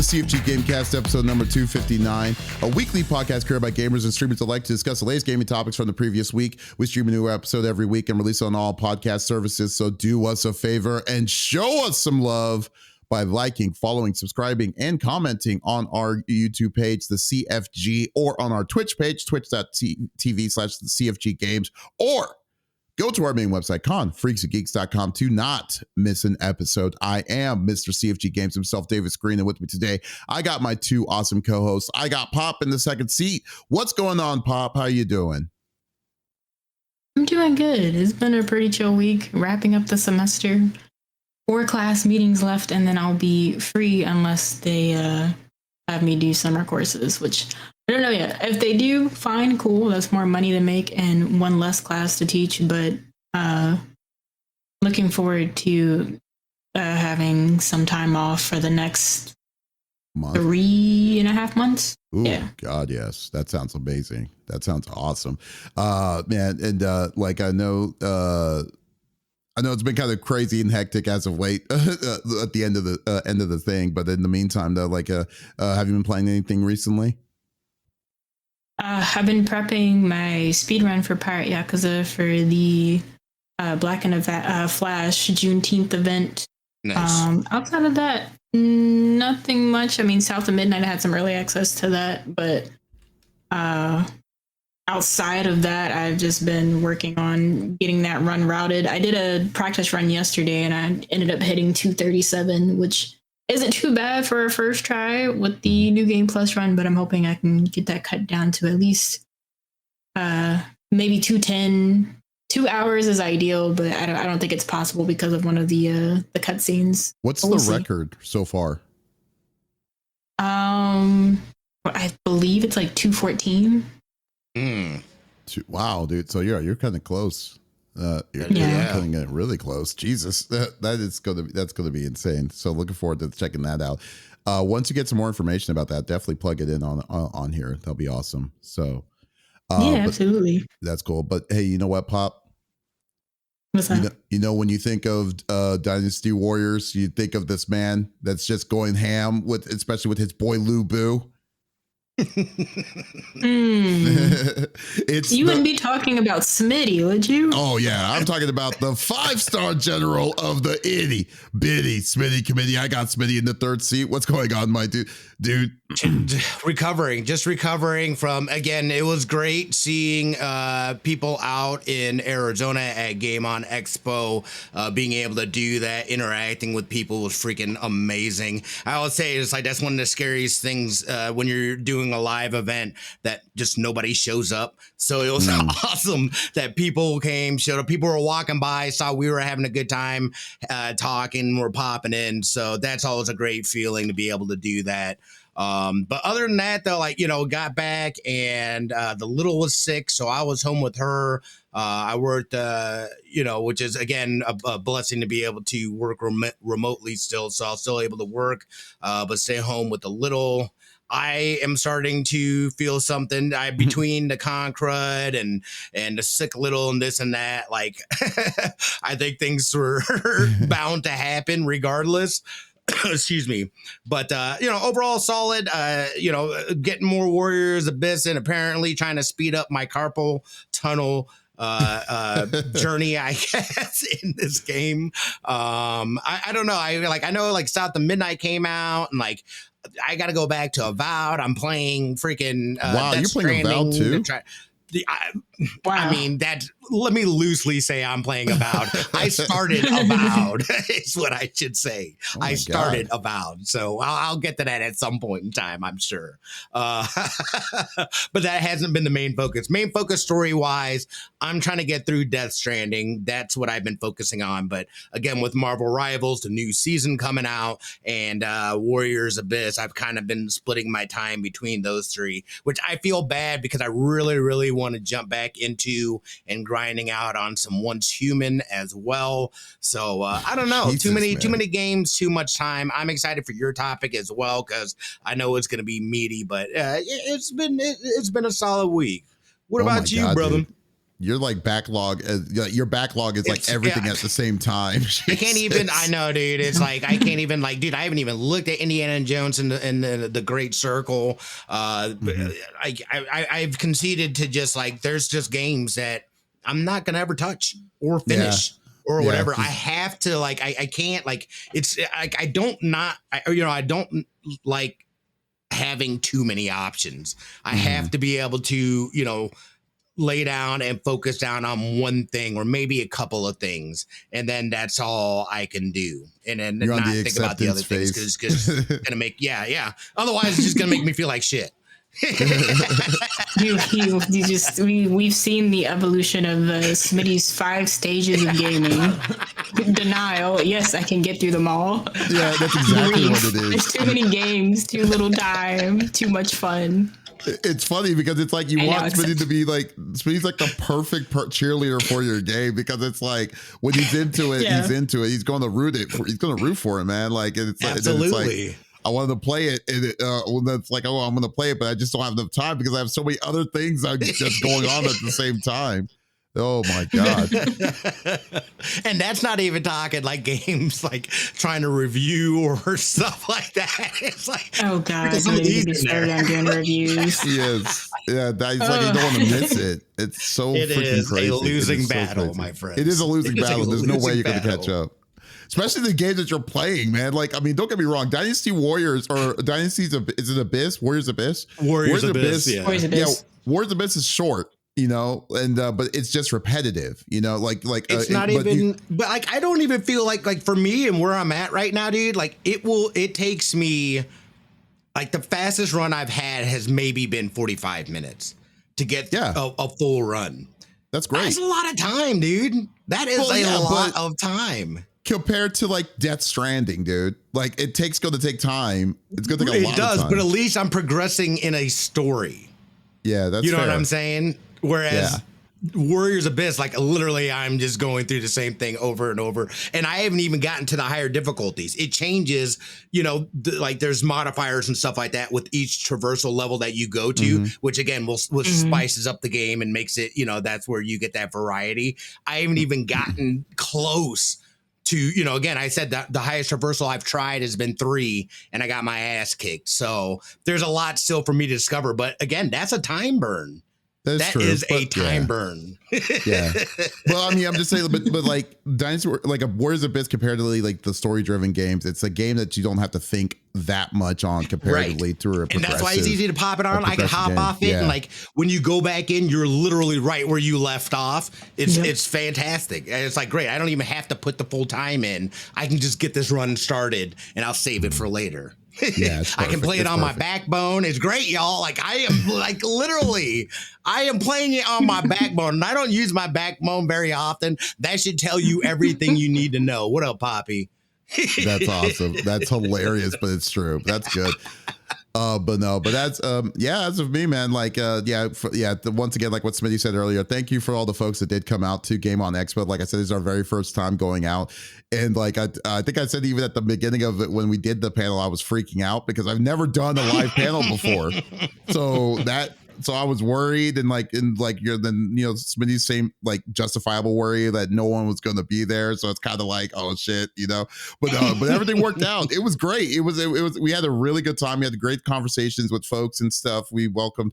CFG Game Cast, episode number 259, a weekly podcast created by gamers and streamers that like to discuss the latest gaming topics from the previous week. We stream a new episode every week and release on all podcast services, so do us a favor and show us some love by liking, following, subscribing, and commenting on our YouTube page, the CFG, or on our Twitch page, twitch.tv/CFG Games, or go to our main website, freaksandgeeks.com, to not miss an episode. I am Mr. CFG Games himself, Davis Green, and with me today, I got my two awesome co-hosts. I got Pop in the second seat. What's going on, Pop? How you doing? I'm doing good. It's been a pretty chill week, wrapping up the semester. 4 class meetings left, and then I'll be free unless they have me do summer courses, which I don't know yet. If they do, fine, cool. That's more money to make and one less class to teach. But looking forward to having some time off for the next 3.5 months. Ooh, yeah. God, yes. That sounds amazing. That sounds awesome. Man, and like I know it's been kind of crazy and hectic as of late at the end of the thing. But in the meantime, though, like, have you been playing anything recently? I've been prepping my speedrun for Pirate Yakuza for the Black and Flash Juneteenth event. Nice. Outside of that, nothing much. I mean, South of Midnight, I had some early access to that, but outside of that, I've just been working on getting that run routed. I did a practice run yesterday, and I ended up hitting 237, which isn't too bad for a first try with the New Game Plus run, but I'm hoping I can get that cut down to at least maybe 210. 2 hours is ideal, but I don't think it's possible because of one of the cutscenes. What's the record so far? I believe it's like 214. Wow, dude. So you're kind of close. You're cutting it really close. Jesus, that's gonna be insane. So looking forward to checking that out. Once you get some more information about that, definitely plug it in on here. That'll be awesome. So yeah, absolutely. That's cool. But hey, you know what, Pop? What's that? You know when you think of Dynasty Warriors, you think of this man that's just going ham especially with his boy Lu Bu. You wouldn't be talking about Smitty, would you? Oh yeah, I'm talking about the 5-star general of the itty bitty Smitty committee. I got Smitty in the third seat. What's going on, my dude? Recovering from, again, it was great seeing people out in Arizona at Game On Expo, being able to do that, interacting with people was freaking amazing. I would say it's like that's one of the scariest things when you're doing a live event that just nobody shows up. So it was awesome that people showed up. People were walking by, saw we were having a good time talking, we're popping in. So that's always a great feeling to be able to do that. But other than that, though, like, got back and the little was sick, so I was home with her. I worked, which is, again, a blessing to be able to work remotely still. So I was still able to work, but stay home with the little. I am starting to feel something between the con crud and the sick little and this and that. Like, I think things were bound to happen regardless. Excuse me. But, overall solid, getting more Warriors Abyss and apparently trying to speed up my carpal tunnel journey, I guess, in this game. I don't know. I know like South of Midnight came out and like I got to go back to Avowed. I'm playing freaking wow, you're playing Avowed too? I mean, let me loosely say I'm playing Avowed. I started Avowed is what I should say. Oh I started Avowed. So I'll get to that at some point in time, I'm sure. But that hasn't been the main focus. Main focus story-wise, I'm trying to get through Death Stranding. That's what I've been focusing on. But again, with Marvel Rivals, the new season coming out, and Warriors Abyss, I've kind of been splitting my time between those three, which I feel bad because I really, really want to jump back into and grinding out on some Once Human as well. So I don't know. Jesus, too many games, too much time. I'm excited for your topic as well because I know it's going to be meaty, but it's been a solid week. What about you, God, brother? Dude. Your like backlog, your backlog is like everything at the same time. I can't even. I know, dude. It's like I can't even like, dude. I haven't even looked at Indiana Jones and the Great Circle. I've conceded to just like there's just games that I'm not gonna ever touch or finish. Yeah. Or whatever. I have to like. I can't like. It's like I don't like having too many options. I have to be able to lay down and focus down on one thing or maybe a couple of things, and then that's all I can do, and then not think about the other things because it's gonna make otherwise it's just gonna make me feel like shit. We've seen the evolution of Smitty's 5 stages of gaming. Denial, yes, I can get through them all. Yeah, that's exactly what it is. There's too many games, too little time, too much fun. It's funny because it's like you want Smitty to be like, Smitty's like the perfect cheerleader for your game, because it's like when he's into it, he's into it. He's going to root for it, man. Like it's absolutely. Like, I wanted to play it, and it's like, oh, I'm going to play it, but I just don't have enough time because I have so many other things just going on at the same time. Oh my God. And that's not even talking like games like trying to review or stuff like that. It's like, oh God, I'm doing reviews. Yes. Yeah, that's like you don't want to miss it. It's so freaking crazy. It is a losing battle, my friend. It is a losing battle. There's no way you're going to catch up. Especially the games that you're playing, man. Like, I mean, don't get me wrong. Dynasty Warriors or Dynasty's, is it Abyss? Warriors Abyss? Warriors Abyss, yeah. Warriors Abyss. Yeah, Warriors Abyss is short. And but it's just repetitive, like it's not but like I don't even feel like for me and where I'm at right now, dude, like it takes me like the fastest run I've had has maybe been 45 minutes to get a full run. That's great. That's a lot of time, dude. That is a lot of time. Compared to like Death Stranding, dude. Like it's going to take time. It's going to take a lot of time. It does, but at least I'm progressing in a story. Yeah, that's what I'm saying? Whereas Warriors Abyss, like literally I'm just going through the same thing over and over. And I haven't even gotten to the higher difficulties. It changes, like there's modifiers and stuff like that with each traversal level that you go to, which again will spices up the game and makes it, that's where you get that variety. I haven't even gotten close to, again, I said that the highest traversal I've tried has been 3 and I got my ass kicked. So there's a lot still for me to discover. But again, that's a time burn. That is a time burn. Yeah. Well, I mean, I'm just saying, but like Dynasty, like a Warriors Abyss comparatively, like the story-driven games, it's a game that you don't have to think that much on comparatively to a progressive. And that's why it's easy to pop it on. I can hop off it, and like when you go back in, you're literally right where you left off. It's fantastic. And it's like great. I don't even have to put the full time in. I can just get this run started, and I'll save it for later. Yeah, I can play it on my backbone. It's great, y'all. Like I am like literally, I am playing it on my backbone, and I don't use my backbone very often. That should tell you everything you need to know. What up, Poppy? That's awesome. That's hilarious, but it's true. That's good. But that's as of me, man. Like once again, like what Smitty said earlier, thank you for all the folks that did come out to Game On Expo. Like I said, this is our very first time going out, and like I think I said even at the beginning of it when we did the panel, I was freaking out because I've never done a live panel before. So I was worried, and you're then Smitty's same like justifiable worry that no one was going to be there. So it's kind of like, oh shit, but everything worked out. It was great. It was we had a really good time. We had great conversations with folks and stuff. We welcomed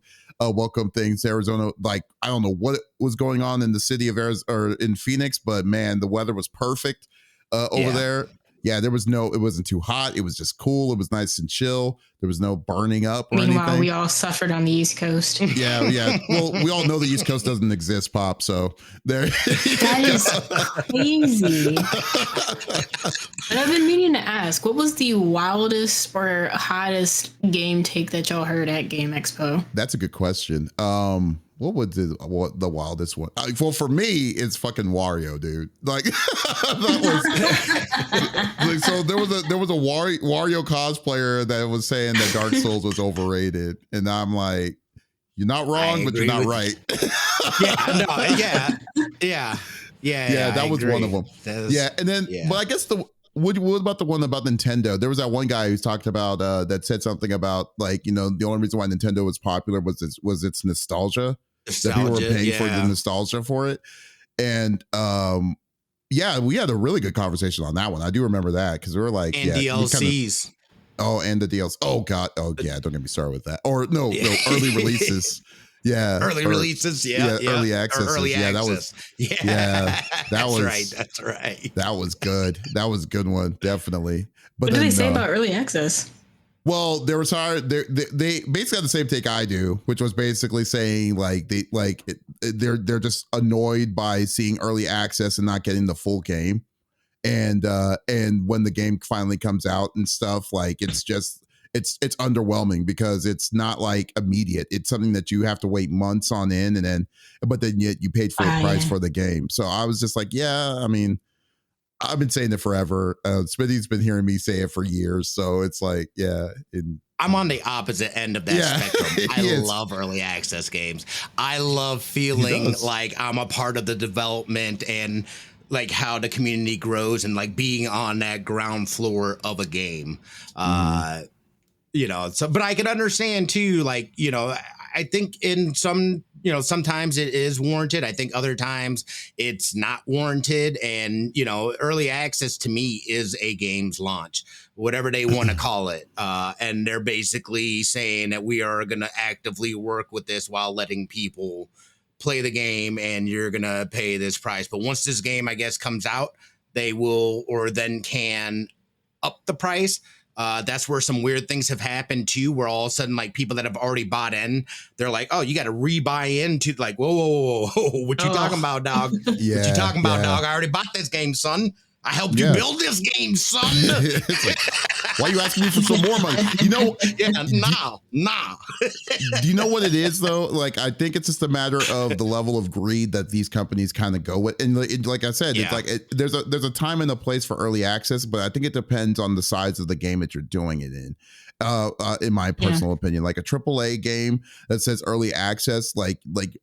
things. Arizona, like I don't know what was going on in the city of Arizona or in Phoenix, but man, the weather was perfect over there. Yeah, it wasn't too hot. It was just cool. It was nice and chill. There was no burning up or anything. Meanwhile, we all suffered on the East Coast. Yeah. Well, we all know the East Coast doesn't exist, Pop. So there. That is crazy. And I've been meaning to ask, what was the wildest or hottest game take that y'all heard at Game Expo? That's a good question. What the wildest one? Well, for me, it's fucking Wario, dude. Like that was. Like, so there was a Wario cosplayer that was saying that Dark Souls was overrated, and I'm like, you're not wrong, but you're not right. Yeah. That was one of them. And then, but I guess what about the one about Nintendo? There was that one guy who talked about that said something about like the only reason why Nintendo was popular was its nostalgia. that people were paying for the nostalgia for it. And yeah, we had a really good conversation on that one. I do remember that because we were like, and DLCs. And the DLC. Oh God. Oh yeah. Don't get me started with that. Or no, early releases. Yeah. Early releases. Yeah. Early access. That was. Yeah. That's right. That was good. That was a good one. Definitely. But what do they say about early access? Well, they basically had the same take I do, which was basically saying like they're just annoyed by seeing early access and not getting the full game. And when the game finally comes out and stuff, like it's underwhelming because it's not like immediate. It's something that you have to wait months on in, but then yet you paid full price for the game. So I was just like, yeah, I mean, I've been saying it forever. Smitty's been hearing me say it for years. So it's like, yeah. I'm on the opposite end of that spectrum. I love early access games. I love feeling like I'm a part of the development and like how the community grows and like being on that ground floor of a game. You know, so, but I can understand too, like, you know, I think in some, you know, sometimes it is warranted. I think other times it's not warranted. And, you know, early access to me is a game's launch, whatever they want to call it. And they're basically saying that we are going to actively work with this while letting people play the game and you're going to pay this price. But once this game, I guess, comes out, they will or then can up the price. That's where some weird things have happened too, where all of a sudden, like people that have already bought in, they're like, "Oh, you got to rebuy into like, whoa, what you talking about, dog? What you talking about, dog? I already bought this game, son. I helped you build this game, son. Like, why are you asking me for some more money? You know, nah. Do you know what it is though? Like, I think it's just a matter of the level of greed that these companies kind of go with. And like I said, it's like there's a time and a place for early access, but I think it depends on the size of the game that you're doing it in my personal opinion. Like a AAA game that says early access, there's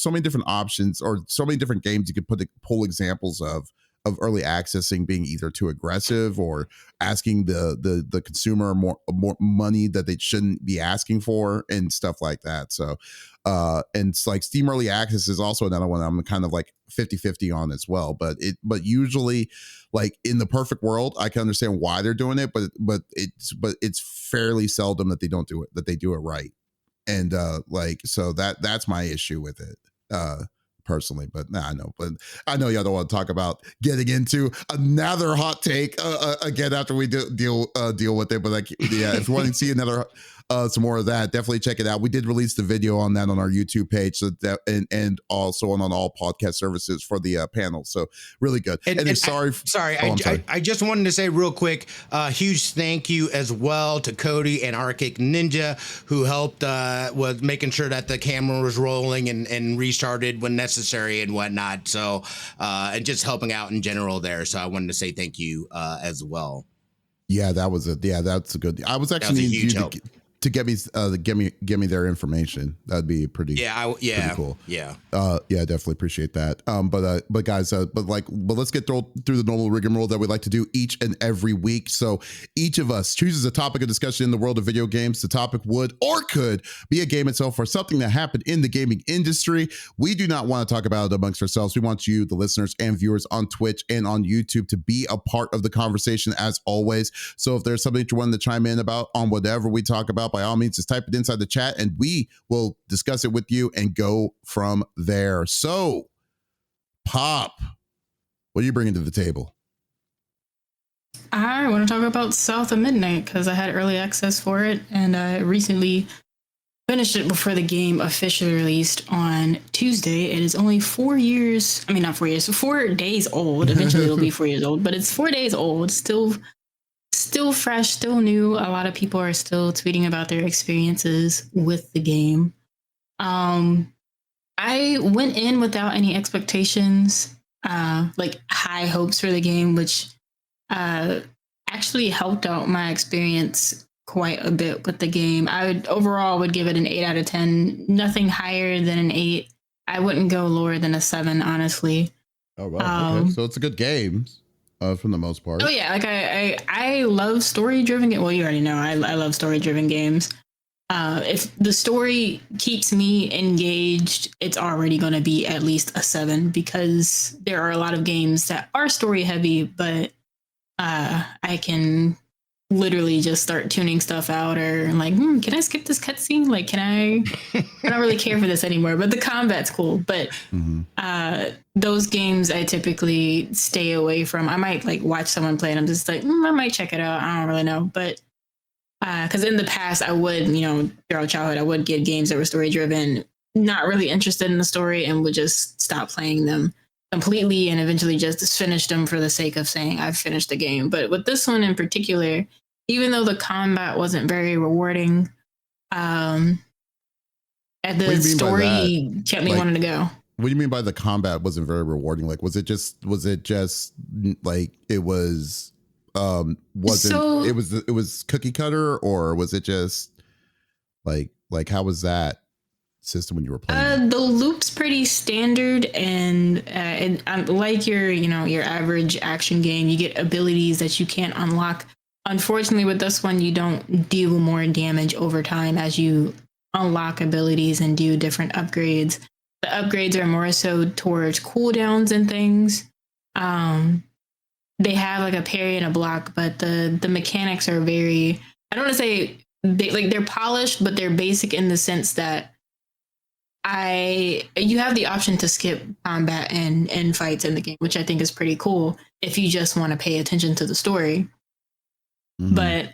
so many different options or so many different games you could pull examples of early accessing being either too aggressive or asking the consumer more money that they shouldn't be asking for and stuff like that. So and it's like Steam Early Access is also another one I'm kind of like 50-50 on as well. But usually, like in the perfect world, I can understand why they're doing it, but it's fairly seldom that they don't do it, that they do it right. And so that's my issue with it. Personally, but I know y'all don't want to talk about getting into another hot take again after we deal with it. But like, yeah, if you want to see another some more of that, definitely check it out. We did release the video on that on our YouTube page, so that and also on all podcast services for the panel. So really good. And sorry, I just wanted to say real quick, huge thank you as well to Cody and Arctic Ninja who helped with making sure that the camera was rolling and restarted when necessary and whatnot. So and just helping out in general there. So I wanted to say thank you as well. Yeah, that's a good. I was actually needing you to get me their information. That'd be pretty cool. Yeah, definitely appreciate that. But guys, let's get through the normal rigmarole that we like to do each and every week. So each of us chooses a topic of discussion in the world of video games. The topic would or could be a game itself or something that happened in the gaming industry. We do not want to talk about it amongst ourselves. We want you, the listeners and viewers on Twitch and on YouTube, to be a part of the conversation as always. So if there's something that you wanted to chime in about on whatever we talk about, by all means, just type it inside the chat and we will discuss it with you and go from there. So, Pop, what are you bringing to the table? I want to talk about South of Midnight because I had early access for it and I recently finished it before the game officially released on Tuesday. It is only 4 years. I mean, not 4 years, 4 days old. Eventually it'll be 4 years old, but it's 4 days old. Still fresh, still new. A lot of people are still tweeting about their experiences with the game. I went in without any expectations, like high hopes for the game, which actually helped out my experience quite a bit with the game. I would give it an 8 out of 10. Nothing higher than an 8. I wouldn't go lower than a 7, honestly. Oh, wow. Okay. So it's a good game. From the most part. Oh yeah, like I love story-driven games. Well, you already know I love story-driven games. If the story keeps me engaged, it's already going to be at least a 7 because there are a lot of games that are story heavy, but I can literally just start tuning stuff out or like, can I skip this cutscene? Like, I don't really care for this anymore, but the combat's cool. But those games I typically stay away from. I might like watch someone play and I'm just like, I might check it out. I don't really know. But because in the past I would, throughout childhood, I would get games that were story driven, not really interested in the story and would just stop playing them completely and eventually just finish them for the sake of saying I've finished the game. But with this one in particular, even though the combat wasn't very rewarding, the story kept me wanting to go. What do you mean by the combat wasn't very rewarding? Like, was it just like it was, it was cookie cutter, or was it just like how was that system when you were playing? The loop's pretty standard, and like your average action game, you get abilities that you can't unlock. Unfortunately, with this one, you don't deal more damage over time as you unlock abilities and do different upgrades. The upgrades are more so towards cooldowns and things. They have like a parry and a block, but the mechanics are very, I don't want to say they're polished, but they're basic in the sense that you have the option to skip combat and fights in the game, which I think is pretty cool if you just want to pay attention to the story. But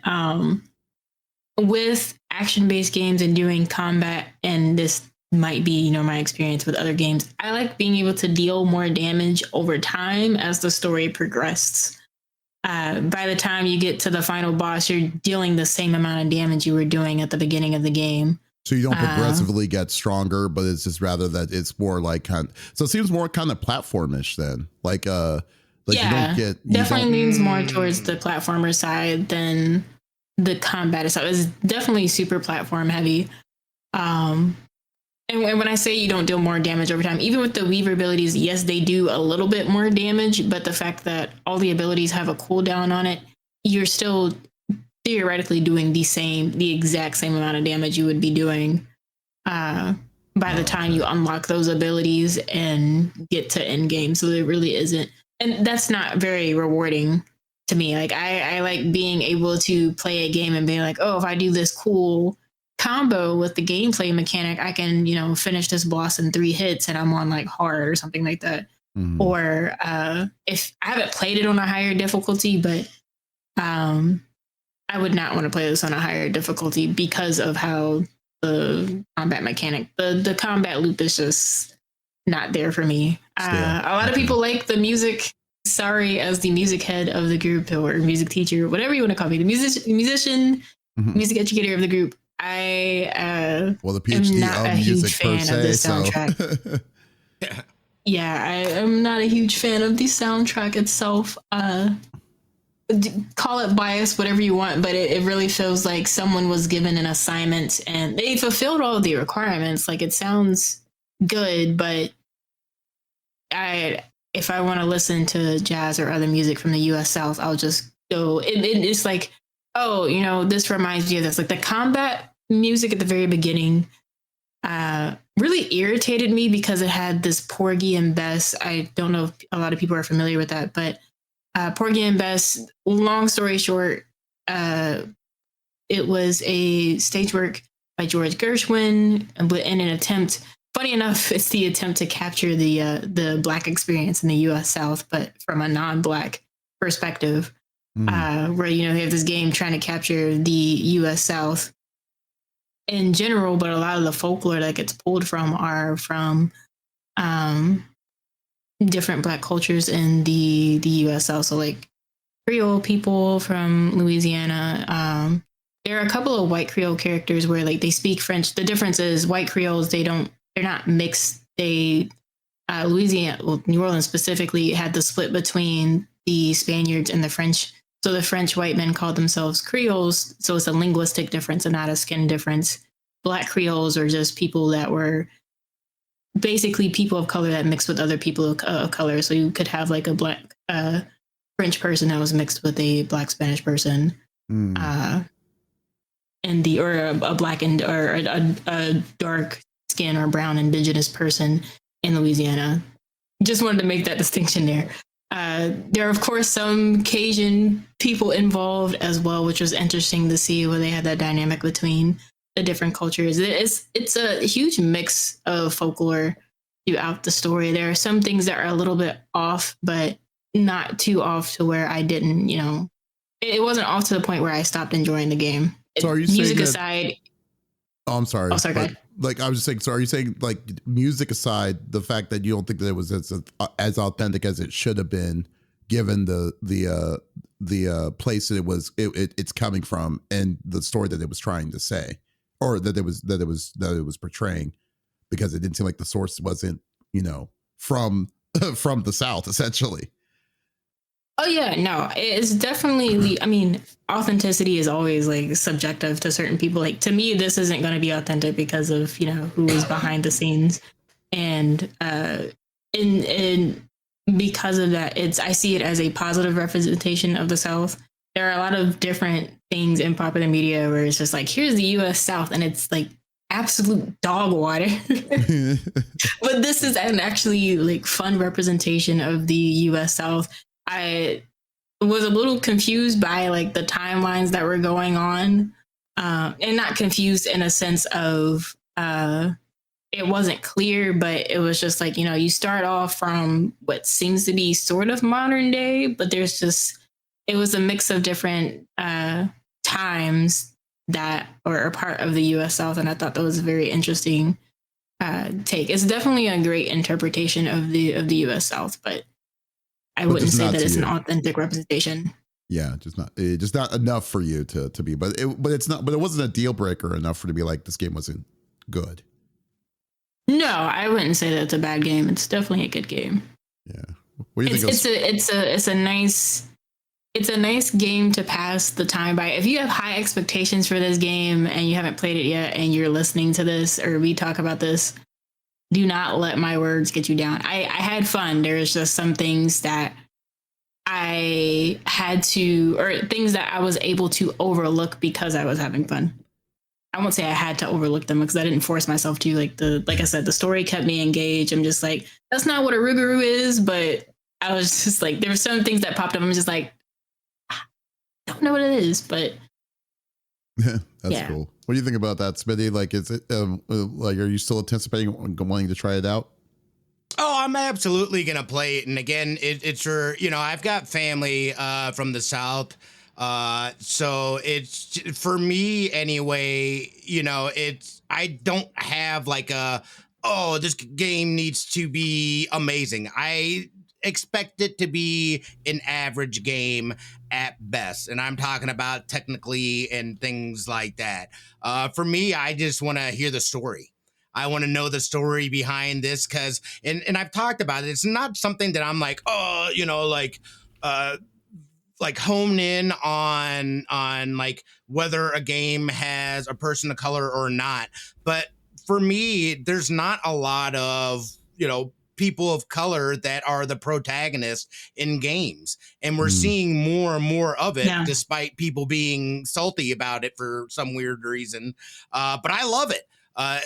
with action-based games and doing combat, and this might be, my experience with other games, I like being able to deal more damage over time as the story progresses. By the time you get to the final boss, you're dealing the same amount of damage you were doing at the beginning of the game. So you don't progressively get stronger, but it's just rather that it's more like so it seems more kind of platformish then. Yeah, you don't definitely leans more towards the platformer side than the combat side. It's definitely super platform heavy. And when I say you don't deal more damage over time, even with the Weaver abilities, yes, they do a little bit more damage, but the fact that all the abilities have a cooldown on it, you're still theoretically doing the exact same amount of damage you would be doing by the time you unlock those abilities and get to end game. So it really isn't. And that's not very rewarding to me. Like I like being able to play a game and being like, oh, if I do this cool combo with the gameplay mechanic, I can, finish this boss in 3 hits and I'm on like hard or something like that. Or if I haven't played it on a higher difficulty, but I would not want to play this on a higher difficulty because of how the combat mechanic, the combat loop is just not there for me. A lot of people like the music. Sorry, as the music head of the group or music teacher, whatever you want to call me, the musician, music educator of the group. The PhD am not a huge fan of the soundtrack. Yeah, I am not a huge fan of the soundtrack itself. Call it bias, whatever you want, but it really feels like someone was given an assignment and they fulfilled all of the requirements. Like it sounds good, but if I want to listen to jazz or other music from the US South, I'll just go. It's like, oh, this reminds me of this. Like the combat music at the very beginning really irritated me because it had this Porgy and Bess. I don't know if a lot of people are familiar with that, but Porgy and Bess, long story short, it was a stage work by George Gershwin in an attempt. Funny enough, it's the attempt to capture the Black experience in the U.S. South, but from a non-Black perspective, where you have this game trying to capture the U.S. South in general, but a lot of the folklore that gets pulled from are from different Black cultures in the U.S. South. So like Creole people from Louisiana. There are a couple of white Creole characters where like they speak French. The difference is white Creoles, they're not mixed. Louisiana, New Orleans specifically, had the split between the Spaniards and the French. So the French white men called themselves Creoles. So it's a linguistic difference and not a skin difference. Black Creoles are just people that were basically people of color that mixed with other people of color. So you could have like a Black French person that was mixed with a Black Spanish person. or a black and or a dark skin or brown indigenous person in Louisiana. Just wanted to make that distinction there. There are, of course, some Cajun people involved as well, which was interesting to see where they had that dynamic between the different cultures. It's a huge mix of folklore throughout the story. There are some things that are a little bit off, but not too off to where I didn't, it wasn't off to the point where I stopped enjoying the game. So are you music saying aside? Oh, I'm sorry. Oh, sorry. Go ahead. Like I was just saying, so are you saying, like, music aside, the fact that you don't think that it was as authentic as it should have been, given the place that it's coming from and the story that it was trying to say, or that it was portraying, because it didn't seem like the source wasn't, from from the South, essentially. Oh yeah, no, it's definitely. I mean, authenticity is always like subjective to certain people. Like to me, this isn't going to be authentic because of who is behind the scenes, and because of that, I see it as a positive representation of the South. There are a lot of different things in popular media where it's just like, here's the U.S. South, and it's like absolute dog water. But this is an actually like fun representation of the U.S. South. I was a little confused by like the timelines that were going on, and not confused in a sense of it wasn't clear, but it was just like, you start off from what seems to be sort of modern day, but it was a mix of different times that are part of the U.S. South, and I thought that was a very interesting take. It's definitely a great interpretation of the U.S. South, but I wouldn't say that it's an authentic representation. Yeah, just not enough for you to be, but it wasn't a deal breaker enough for to be like, this game wasn't good. No, I wouldn't say that it's a bad game. It's definitely a good game. Yeah. What do you think? It's a nice game to pass the time by. If you have high expectations for this game and you haven't played it yet and you're listening to this or we talk about this, do not let my words get you down. I had fun. There's just some things that I had to, or things that I was able to overlook because I was having fun. I won't say I had to overlook them because I didn't force myself to. Like I said, the story kept me engaged. I'm just like, that's not what a Rougarou is, but I was just like, there were some things that popped up. I'm just like, I don't know what it is, but that's cool. What do you think about that, Smitty? Like, is it like, are you still anticipating wanting to try it out? Oh, I'm absolutely gonna play it. And again, it's for I've got family from the South, so it's for me anyway. I don't have like this game needs to be amazing. I expect it to be an average game at best, and I'm talking about technically and things like that. For me, I just want to hear the story. I want to know the story behind this, because and I've talked about it. It's not something that I'm like, like hone in on like whether a game has a person of color or not. But for me, there's not a lot of people of color that are the protagonists in games, and we're seeing more and more of it, despite people being salty about it for some weird reason. But I love it.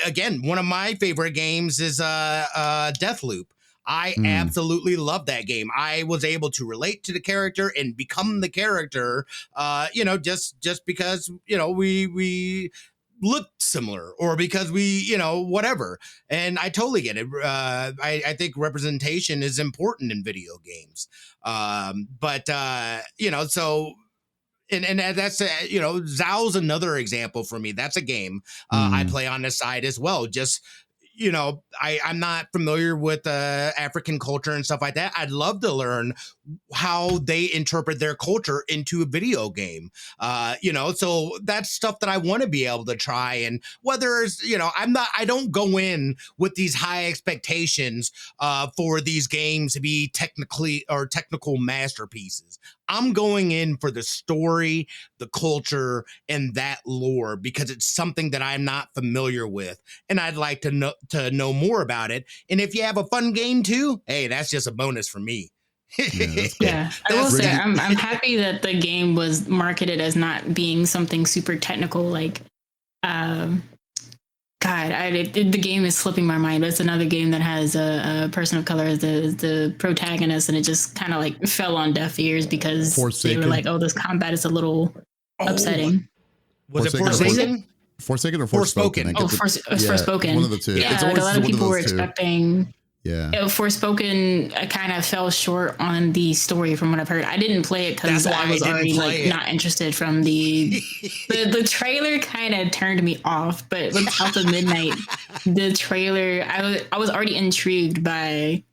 Again, one of my favorite games is Deathloop. I absolutely love that game. I was able to relate to the character and become the character, just because, we look similar, or because we, whatever. And I totally get it. I think representation is important in video games. So... And that's Zao's another example for me. That's a game I play on the side as well. Just I'm not familiar with African culture and stuff like that. I'd love to learn how they interpret their culture into a video game. So that's stuff that I want to be able to try. And whether it's, I don't go in with these high expectations for these games to be technical masterpieces. I'm going in for the story, the culture, and that lore, because it's something that I'm not familiar with, and I'd like to know more about it. And if you have a fun game too, hey, that's just a bonus for me. that's cool. Yeah, I will say I'm happy that the game was marketed as not being something super technical. Like, the game is slipping my mind. It's another game that has a person of color as the protagonist, and it just kind of like fell on deaf ears because they were like, "Oh, this combat is a little upsetting." Was it Forsaken? Forsaken or Forspoken? Forspoken. One of the two. Yeah, like a lot of people were expecting. Yeah. Forspoken kind of fell short on the story from what I've heard. I didn't play it because I was already not interested from the trailer kind of turned me off. But with South of Midnight, the trailer, I was already intrigued by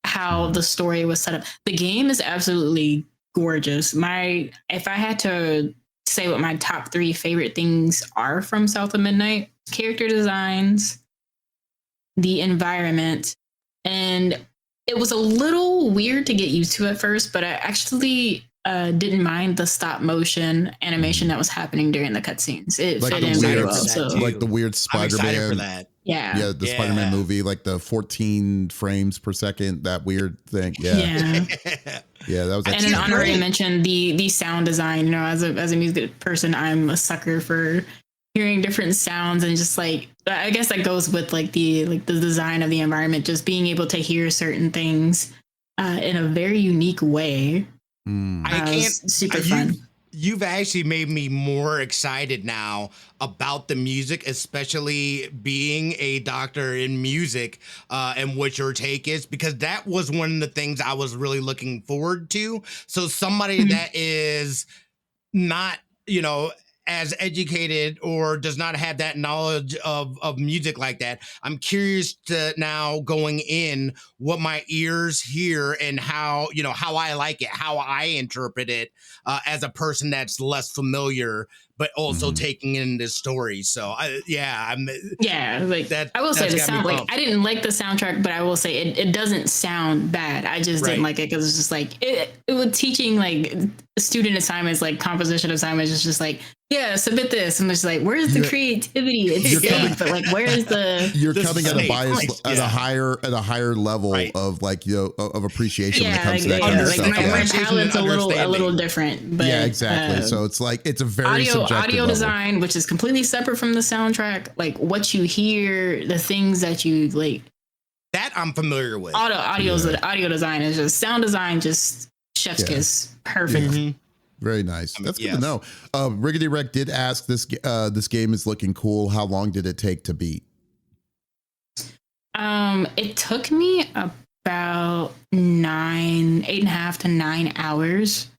how the story was set up. The game is absolutely gorgeous. If I had to say what my top 3 favorite things are from South of Midnight, character designs, the environment. And it was a little weird to get used to at first, but I actually didn't mind the stop motion animation that was happening during the cutscenes. It fit in very well. So, like the weird Spider-Man. Yeah, the Spider-Man movie, like the 14 frames per second, that weird thing. Yeah, that was. And an honorary mention, the sound design. You know, as a music person, I'm a sucker for hearing different sounds, and just like, I guess that goes with the design of the environment, just being able to hear certain things in a very unique way. Super fun. You've actually made me more excited now about the music, especially being a doctor in music, and what your take is, because that was one of the things I was really looking forward to. So somebody that is not, as educated or does not have that knowledge of music like that, I'm curious to now going in what my ears hear and how I like it, how I interpret it, as a person that's less familiar, but also taking in this story. So I will say the sound, I didn't like the soundtrack, but I will say it doesn't sound bad. I just didn't like it because it's just like it was teaching like student assignments, like composition assignments. It's just like, submit this. And it's like, where's the creativity? It's safe, but like, where's the? You're coming at a bias at a higher level of like of appreciation when it comes to that kind of stuff. My palettes a little different, but exactly. So it's like it's a very audio design, which is completely separate from the soundtrack. Like what you hear, the things that you like. That I'm familiar with. Audio design is just sound design, just chef's kiss, perfect. Very nice. That's good to know. Riggedy Rec did ask this game is looking cool. How long did it take to beat? It took me about 8.5 to 9 hours.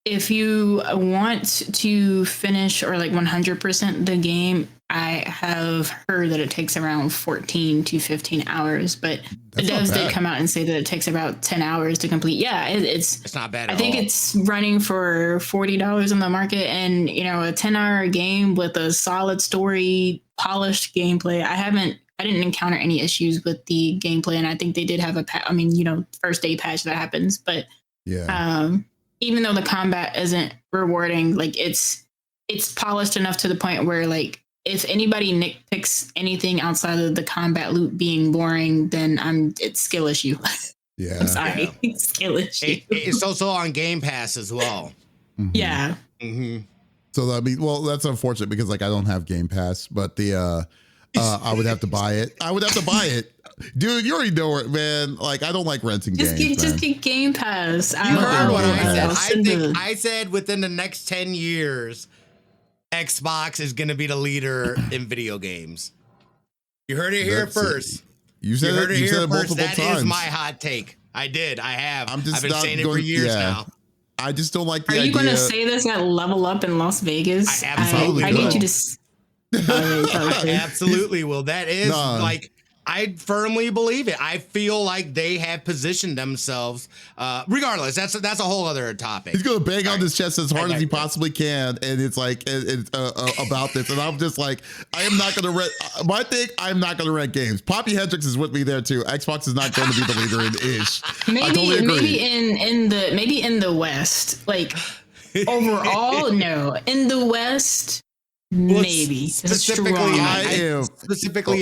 If you want to finish or like 100% the game, I have heard that it takes around 14 to 15 hours, but the devs did come out and say that it takes about 10 hours to complete. Yeah, it's not bad at all. I think it's running for $40 on the market, and a 10-hour game with a solid story, polished gameplay. I didn't encounter any issues with the gameplay, and I think they did have first day patch that happens, but even though the combat isn't rewarding, like it's polished enough to the point where like if anybody nitpicks anything outside of the combat loop being boring, then it's skill issue. Yeah, I'm sorry, skill issue. It's also on Game Pass as well. Yeah. So that's unfortunate because like I don't have Game Pass, but I would have to buy it. Dude, you already know it, man. Like, I don't like renting games. Just get Game Pass. You heard what I said. I said within the next 10 years, Xbox is going to be the leader in video games. You heard it here first. You said it multiple times. That is my hot take. I did. I have. I've been saying it for years now. I just don't like the idea. Are you going to say this at Level Up in Las Vegas? I absolutely will. I need you to... Absolutely will. That is like... I firmly believe it. I feel like they have positioned themselves. Regardless, that's a whole other topic. He's gonna bang on his chest as hard as he possibly can, and it's like it's about this. And I'm just like, I am not gonna rent. My thing, I'm not gonna rent games. Poppy Hendricks is with me there too. Xbox is not going to be the leader in ish. Maybe in the West, like overall, no. In the West. Maybe specifically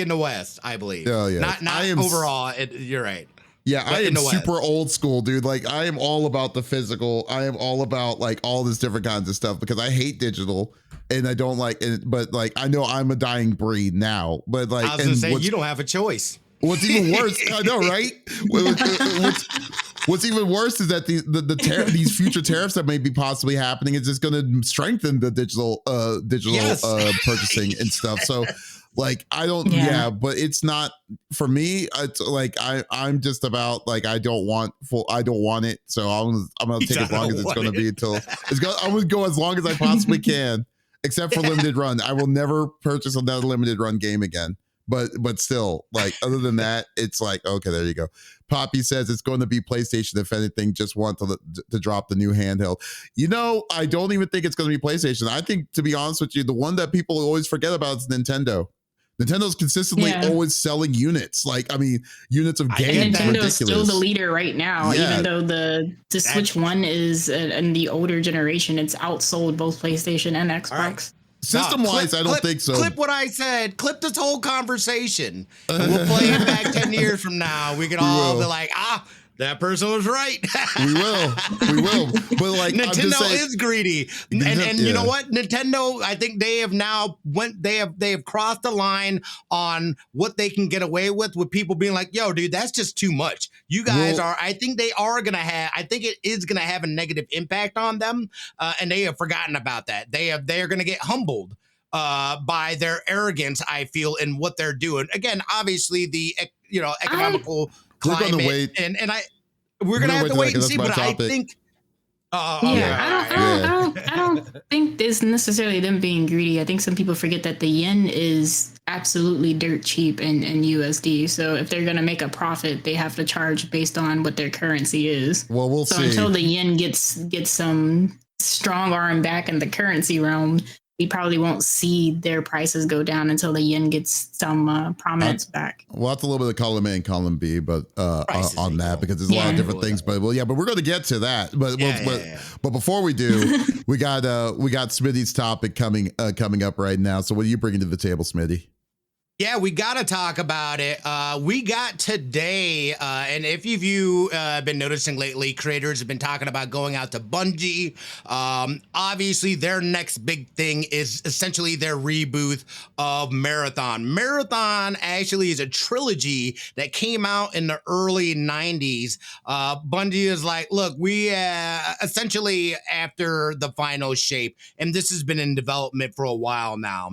in the West, I believe. Yeah. Not overall. You're right. Yeah, I am in the West. super old school, dude. Like, I am all about the physical. I am all about like all this different kinds of stuff because I hate digital and I don't like it. But like, I know I'm a dying breed now. But like, I was gonna say you don't have a choice. What's even worse, I know, right? What's even worse is that these future tariffs that may be possibly happening is just going to strengthen the digital purchasing and stuff. So, like, I don't, but it's not for me. It's like I'm just about like I don't want it. So I'm gonna take as long as it's going to be until I'm gonna go as long as I possibly can, except for limited run. I will never purchase another limited run game again. But still, like, other than that, it's like, okay, there you go. Poppy says it's going to be PlayStation. If anything, just want to drop the new handheld. You know, I don't even think it's going to be PlayStation. I think, to be honest with you, the one that people always forget about is Nintendo. Nintendo's consistently always selling units. Like, I mean, units of games. Nintendo's still the leader right now, even though the Switch One is in the older generation. It's outsold both PlayStation and Xbox. System-wise, I don't think so. Clip what I said. Clip this whole conversation. And we'll play it back 10 years from now. We can all be like, that person was right. We will. But like, Nintendo is greedy, and you know what? Nintendo, I think they have now they have crossed the line on what they can get away with people being like, yo, dude, that's just too much. You guys I think it is gonna have a negative impact on them, and they have forgotten about that. They are gonna get humbled by their arrogance, I feel, in what they're doing. Again, obviously the economical climate, and we're gonna have to wait and see. But I think, I don't think it's necessarily them being greedy. I think some people forget that the yen is absolutely dirt cheap in USD. So if they're gonna make a profit, they have to charge based on what their currency is. Well, we'll see. So until the yen gets some strong arm back in the currency realm, we probably won't see their prices go down until the yen gets some prominence back. Well, that's a little bit of column A and column B, but on that, because there's a lot of different things. But but we're going to get to that. But before we do, we got Smitty's topic coming up right now. So what are you bringing to the table, Smitty? Yeah, we got to talk about it. We got today, and if you've been noticing lately, creators have been talking about going out to Bungie. Obviously, their next big thing is essentially their reboot of Marathon. Marathon actually is a trilogy that came out in the early 90s. Bungie is like, look, we essentially after the final shape, and this has been in development for a while now.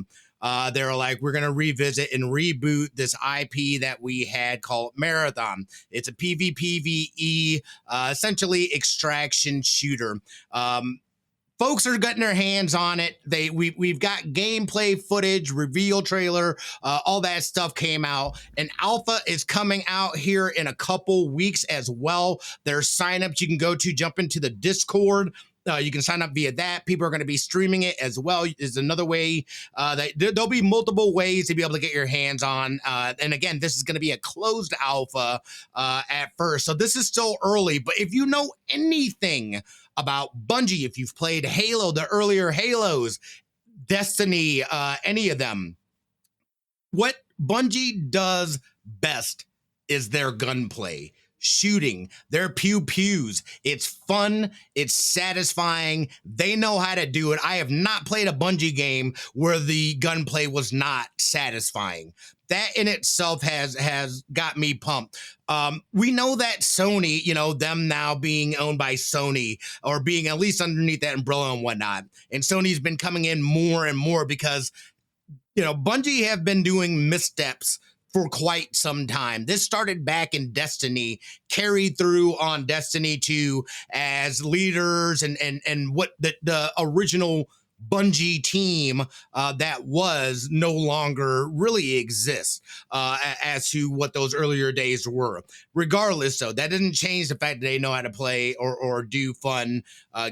They're like, we're going to revisit and reboot this IP that we had called Marathon. It's a PvPvE, essentially extraction shooter. Folks are getting their hands on it. We've got gameplay footage, reveal trailer, all that stuff came out. And alpha is coming out here in a couple weeks as well. There's signups you can go to, jump into the Discord. You can sign up via that. People are going to be streaming it as well. Is another way that there'll be multiple ways to be able to get your hands on. And again, this is going to be a closed alpha at first. So this is still early. But if you know anything about Bungie, if you've played Halo, the earlier Halos, Destiny, any of them, what Bungie does best is their gunplay. Shooting, their pew-pews. It's fun. It's satisfying. They know how to do it. I have not played a Bungie game where the gunplay was not satisfying. That in itself has got me pumped. We know that Sony, them now being owned by Sony or being at least underneath that umbrella and whatnot. And Sony's been coming in more and more because, Bungie have been doing missteps for quite some time. This started back in Destiny, carried through on Destiny 2 as leaders and what the original Bungie team that was no longer really exists as to what those earlier days were. Regardless, though, that doesn't change the fact that they know how to play or do fun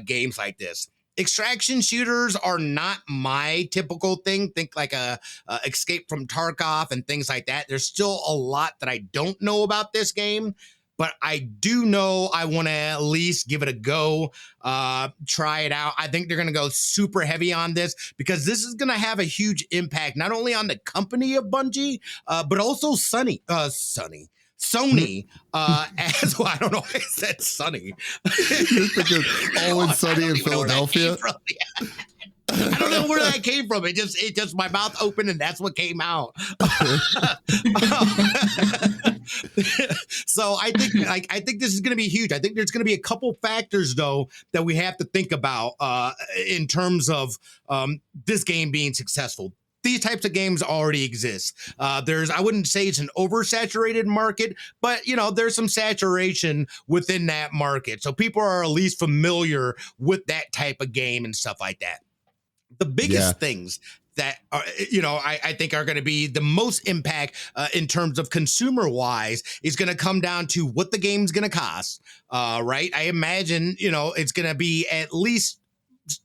games like this. Extraction shooters are not my typical thing. Think like a Escape from Tarkov and things like that. There's still a lot that I don't know about this game, but I do know I want to at least give it a go, try it out. I think they're going to go super heavy on this because this is going to have a huge impact, not only on the company of Bungie, but also Sony. Sony, as well, I don't know why I said Sunny. You're thinking Always Sunny in Philadelphia? I don't know where that came from. It just my mouth opened and that's what came out. So I think this is going to be huge. I think there's going to be a couple factors though that we have to think about in terms of this game being successful. These types of games already exist. I wouldn't say it's an oversaturated market, but there's some saturation within that market. So people are at least familiar with that type of game and stuff like that. The biggest things that are, I think are going to be the most impact in terms of consumer wise is going to come down to what the game's going to cost. Right. I imagine, it's going to be at least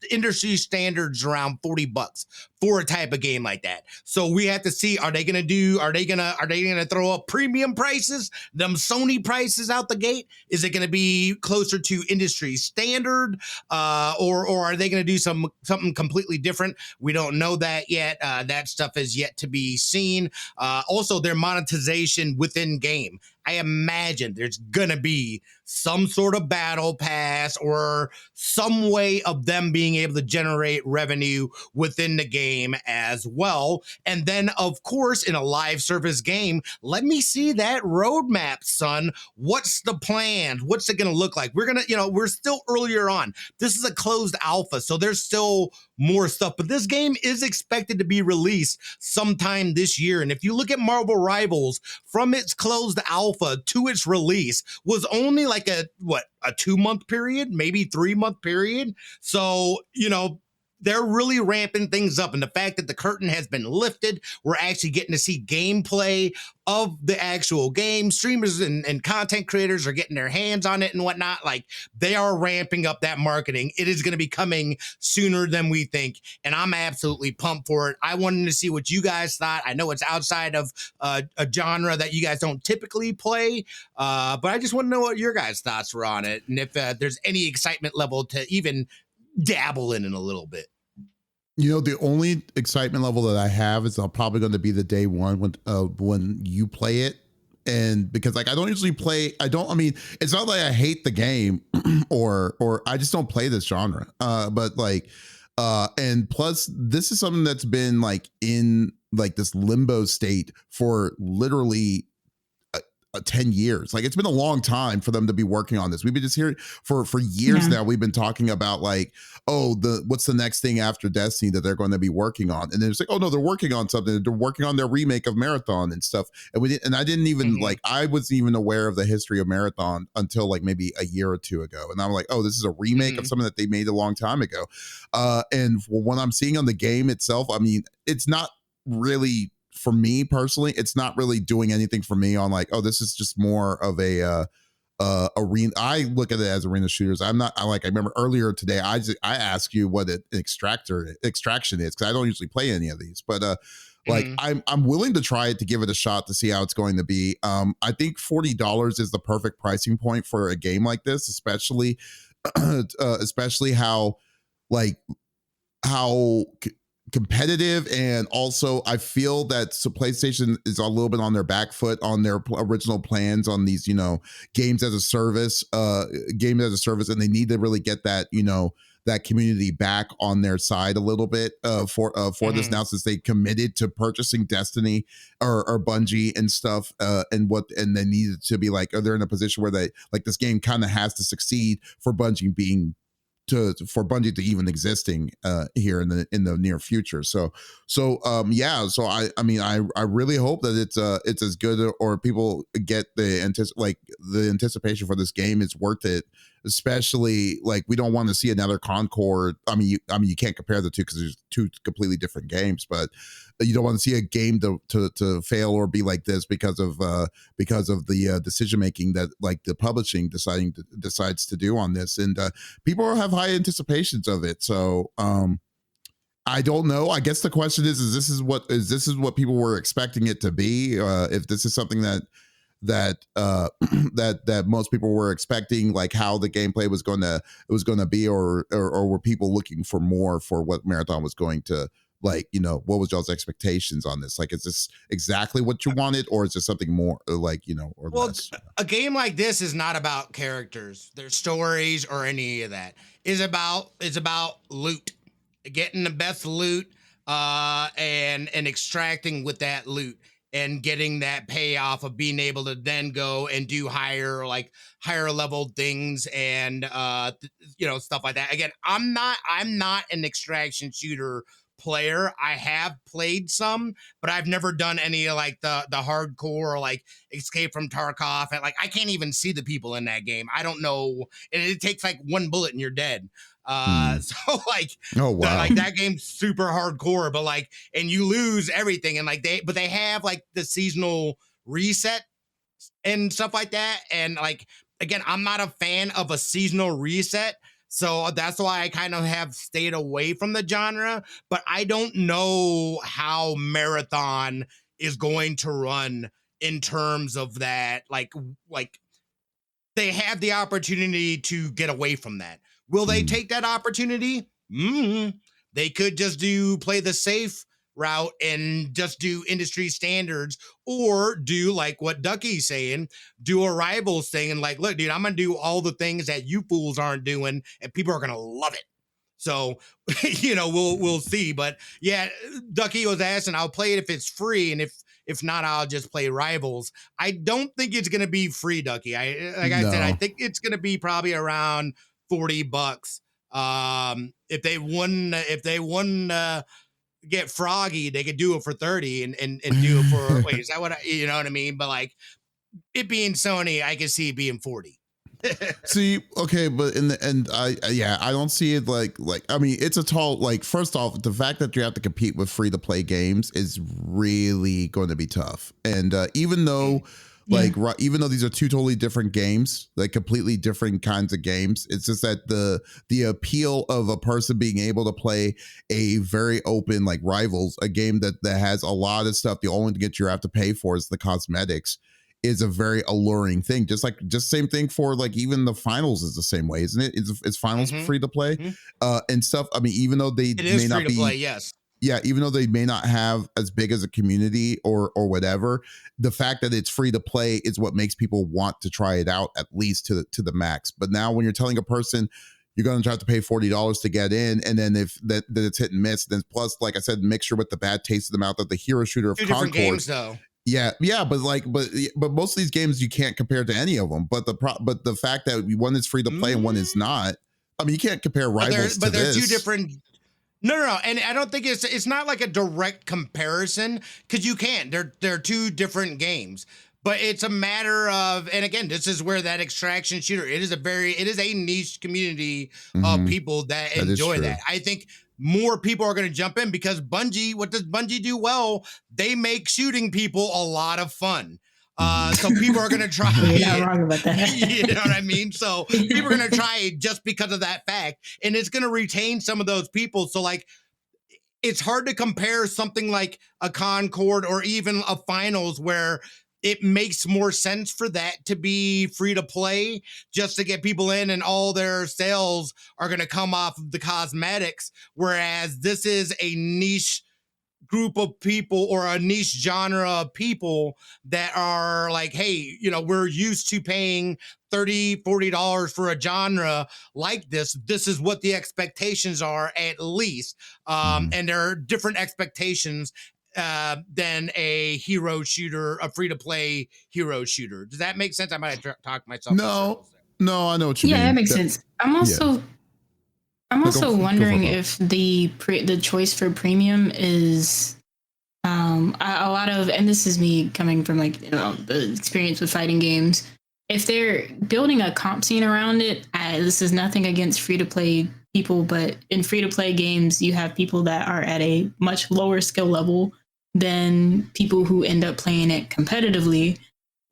industry standards around $40 for a type of game like that. So we have to see, are they going to throw up premium prices, them Sony prices out the gate? Is it going to be closer to industry standard? Or are they going to do something completely different? We don't know that yet. That stuff is yet to be seen. Also their monetization within game. I imagine there's going to be some sort of battle pass or some way of them being able to generate revenue within the game as well. And then, of course, in a live service game, let me see that roadmap, son. What's the plan? What's it going to look like? We're still earlier on. This is a closed alpha, so there's still more stuff, but this game is expected to be released sometime this year. And if you look at Marvel Rivals, from its closed alpha to its release was only like a 2-month period, maybe 3-month period. So, they're really ramping things up. And the fact that the curtain has been lifted, we're actually getting to see gameplay of the actual game. Streamers and content creators are getting their hands on it and whatnot. Like, they are ramping up that marketing. It is going to be coming sooner than we think. And I'm absolutely pumped for it. I wanted to see what you guys thought. I know it's outside of a genre that you guys don't typically play, but I just want to know what your guys' thoughts were on it. And if there's any excitement level to even dabble in a little bit. The only excitement level that I have is probably going to be the day one when you play it. And because I don't usually play, it's not like I hate the game or I just don't play this genre. And plus this is something that's been in this limbo state for literally 10 years. It's been a long time for them to be working on this. We've been just hearing for years now. We've been talking about what's the next thing after Destiny that they're going to be working on, and then it's oh no, they're working on something. They're working on their remake of Marathon and stuff. And I didn't even I wasn't even aware of the history of Marathon until maybe a year or two ago. And I'm like, oh, this is a remake of something that they made a long time ago. And when I'm seeing on the game itself, it's not really. For me personally, it's not really doing anything for me on this is just more of a arena. I look at it as arena shooters. I remember earlier today, I asked you what an extraction is, because I don't usually play any of these, but I'm willing to try it to give it a shot to see how it's going to be. I think $40 is the perfect pricing point for a game like this, especially how competitive, and also I feel that PlayStation is a little bit on their back foot on their original plans on these games as a service, and they need to really get that that community back on their side a little bit for this now, since they committed to purchasing Destiny or Bungie and stuff, and they needed to be they're in a position where they this game kind of has to succeed for Bungie for Bungie to even existing here in the near future. So I really hope that it's as good, or people get the anticipation for this game is worth it. Especially we don't want to see another Concord. You can't compare the two because there's two completely different games, but you don't want to see a game to fail or be like this because of the decision making that the publishing decides to do on this, and people have high anticipations of it. So I don't know. I guess the question is this is what people were expecting it to be? If this is something that most people were expecting, how the gameplay was going to be, or were people looking for more for what Marathon was going to like, you know, what was y'all's expectations on this? Like, is this exactly what you wanted, or is there something more, like, you know, or less? A game like this is not about characters, their stories, or any of that. It's about loot, getting the best loot, and extracting with that loot and getting that payoff of being able to then go and do higher level things and you know, stuff like that. Again, I'm not an extraction shooter player. I have played some, but I've never done any of like the hardcore, like Escape from Tarkov, and like I can't even see the people in that game. I don't know, and it takes like one bullet and you're dead. So like, Oh wow, like that game's super hardcore, but like, and you lose everything, and like they have like the seasonal reset and stuff like that, and like again, I'm not a fan of a seasonal reset. So that's why I kind of have stayed away from the genre, but I don't know how Marathon is going to run in terms of that. Like they have the opportunity to get away from that. Will they take that opportunity? They could just play the safe route and just do industry standards, or do like what Ducky's saying, do a Rivals thing and like, look, dude, I'm gonna do all the things that you fools aren't doing, and people are gonna love it. So, you know, we'll see. But yeah, Ducky was asking, I'll play it if it's free, and if not, I'll just play Rivals. I don't think it's gonna be free, Ducky. I said, I think it's gonna be probably around $40. If they won get Froggy, they could do it for 30 and do it for wait, is that what you know what I mean? But like, it being Sony, I can see it being 40. See, okay, but in the end, I don't see it like I mean, it's a tall, like, first off, the fact that you have to compete with free to play games is really going to be tough. And even though even though these are two totally different games, like completely different kinds of games, it's just that the appeal of a person being able to play a very open, like, Rivals, a game that has a lot of stuff, the only thing that you have to pay for is the cosmetics, is a very alluring thing. Just same thing for like even the finals is the same way, isn't it? It's finals free to play and stuff. I mean, even though they may not be, yes. Yeah, even though they may not have as big as a community or whatever, the fact that it's free to play is what makes people want to try it out, at least to the max. But now when you're telling a person you're going to have to pay $40 to get in, and then if that it's hit and miss, then plus, like I said, mixture with the bad taste of the mouth of the hero shooter of Concord. Games, though. Yeah, but most of these games you can't compare to any of them. But the fact that one is free to play and one is not, I mean, you can't compare Rivals but to this. They're two different. No, and I don't think it's not like a direct comparison, because you can't. They're two different games. But it's a matter of, and again, this is where that extraction shooter, it is a niche community of people that enjoy that. I think more people are going to jump in because Bungie, what does Bungie do well? They make shooting people a lot of fun. So people are going to try it. You're not wrong about that. You know what I mean? So people are going to try it just because of that fact, and it's going to retain some of those people. So like, it's hard to compare something like a Concord or even a Finals where it makes more sense for that to be free to play just to get people in, and all their sales are going to come off of the cosmetics. Whereas this is a niche group of people or a niche genre of people that are like, hey, you know, we're used to paying $30-$40 for a genre like this. This is what the expectations are, at least. And there are different expectations than a hero shooter, a free-to-play hero shooter. Does that make sense? I might have talked myself. No, I know what you mean. Yeah, that makes sense. I'm also wondering if the choice for premium is a lot of, and this is me coming from like, you know, the experience with fighting games. If they're building a comp scene around it, this is nothing against free-to-play people, but in free-to-play games, you have people that are at a much lower skill level than people who end up playing it competitively.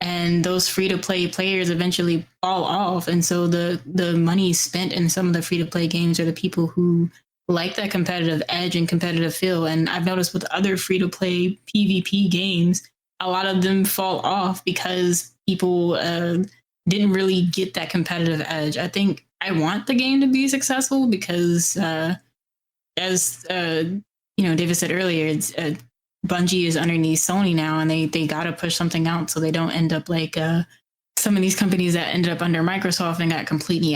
And those free-to-play players eventually fall off. And so the money spent in some of the free-to-play games are the people who like that competitive edge and competitive feel. And I've noticed with other free-to-play PvP games, a lot of them fall off because people didn't really get that competitive edge. I think I want the game to be successful because as David said earlier, it's Bungie is underneath Sony now, and they got to push something out so they don't end up like some of these companies that ended up under Microsoft and got completely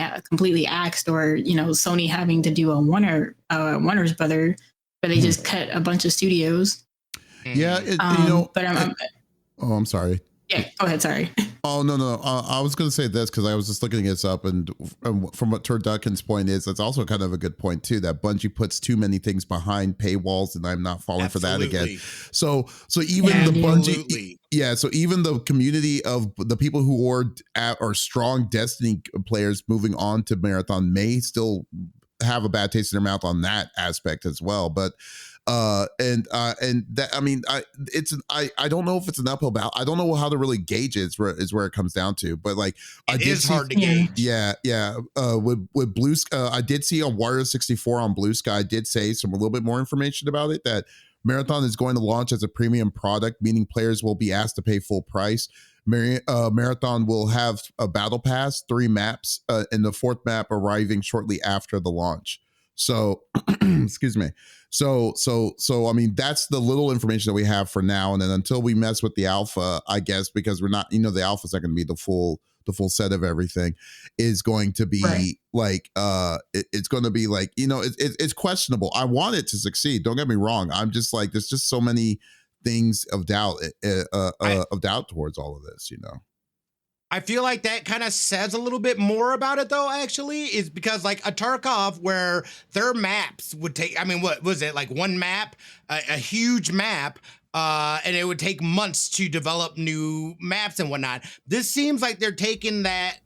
axed, or Sony having to do a Warner's Brother, where they just cut a bunch of studios. Yeah, but I'm sorry. Yeah, go ahead. Sorry. Oh, no. I was going to say this because I was just looking this up, and from what Turducken's point is, it's also kind of a good point too, that Bungie puts too many things behind paywalls, and I'm not falling for that again. So even the Bungie, so even the community of the people who are strong Destiny players moving on to Marathon may still have a bad taste in their mouth on that aspect as well. But and that, I mean, I don't know if it's an uphill battle. I don't know how to really gauge it. Is where it comes down to. But like, it is hard to gauge. Yeah. With Blue Sky, I did see on Wario 64 on Blue Sky, I did say a little bit more information about it, that Marathon is going to launch as a premium product, meaning players will be asked to pay full price. Marathon will have a battle pass, 3 maps, and the 4th map arriving shortly after the launch. So, excuse me. So, I mean, that's the little information that we have for now. And then until we mess with the alpha, I guess, because we're not, the alpha's not going to be the full set of everything, is going to be like, it's going to be like, it's questionable. I want it to succeed. Don't get me wrong. I'm just like, there's just so many things of doubt, towards all of this, I feel like that kind of says a little bit more about it, though, actually, is because like a Tarkov, where their maps would take, I mean, what was it, like one map, a huge map, and it would take months to develop new maps and whatnot. This seems like they're taking that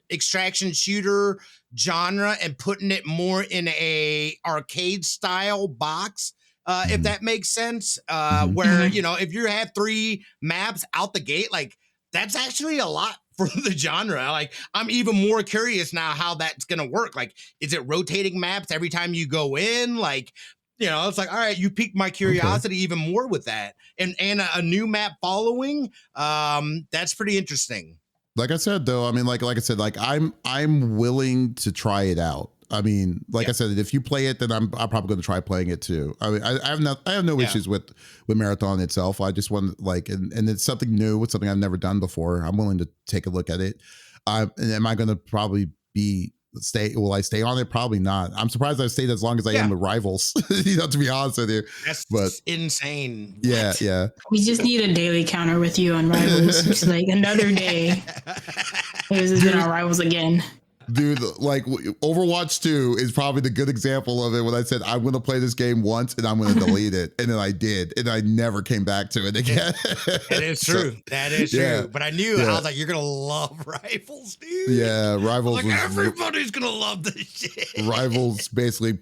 extraction shooter genre and putting it more in a arcade style box. If that makes sense, where, if you have 3 maps out the gate, like, that's actually a lot for the genre. Like, I'm even more curious now how that's going to work. Like, is it rotating maps every time you go in? Like, it's like, all right, you piqued my curiosity even more with that. And a new map following, that's pretty interesting. Like I said, though, I mean, like I said, like I'm willing to try it out. I mean, like I said, if you play it, then I'm probably going to try playing it too. I mean, I have no issues with Marathon itself. I just want and it's something new. It's something I've never done before. I'm willing to take a look at it. And am I going to probably will I stay on it? Probably not. I'm surprised I've stayed as long as I am with Rivals, to be honest with you. That's insane. Yeah. We just need a daily counter with you on Rivals. It's like another day. It was been on Rivals again. Dude, like Overwatch 2 is probably the good example of it, when I said I'm going to play this game once and I'm going to delete it. And then I did. And I never came back to it again. It is true. That is true. But I knew, I was like, you're going to love Rivals, dude. Yeah, Rivals. Like, everybody's going to love this shit. Rivals basically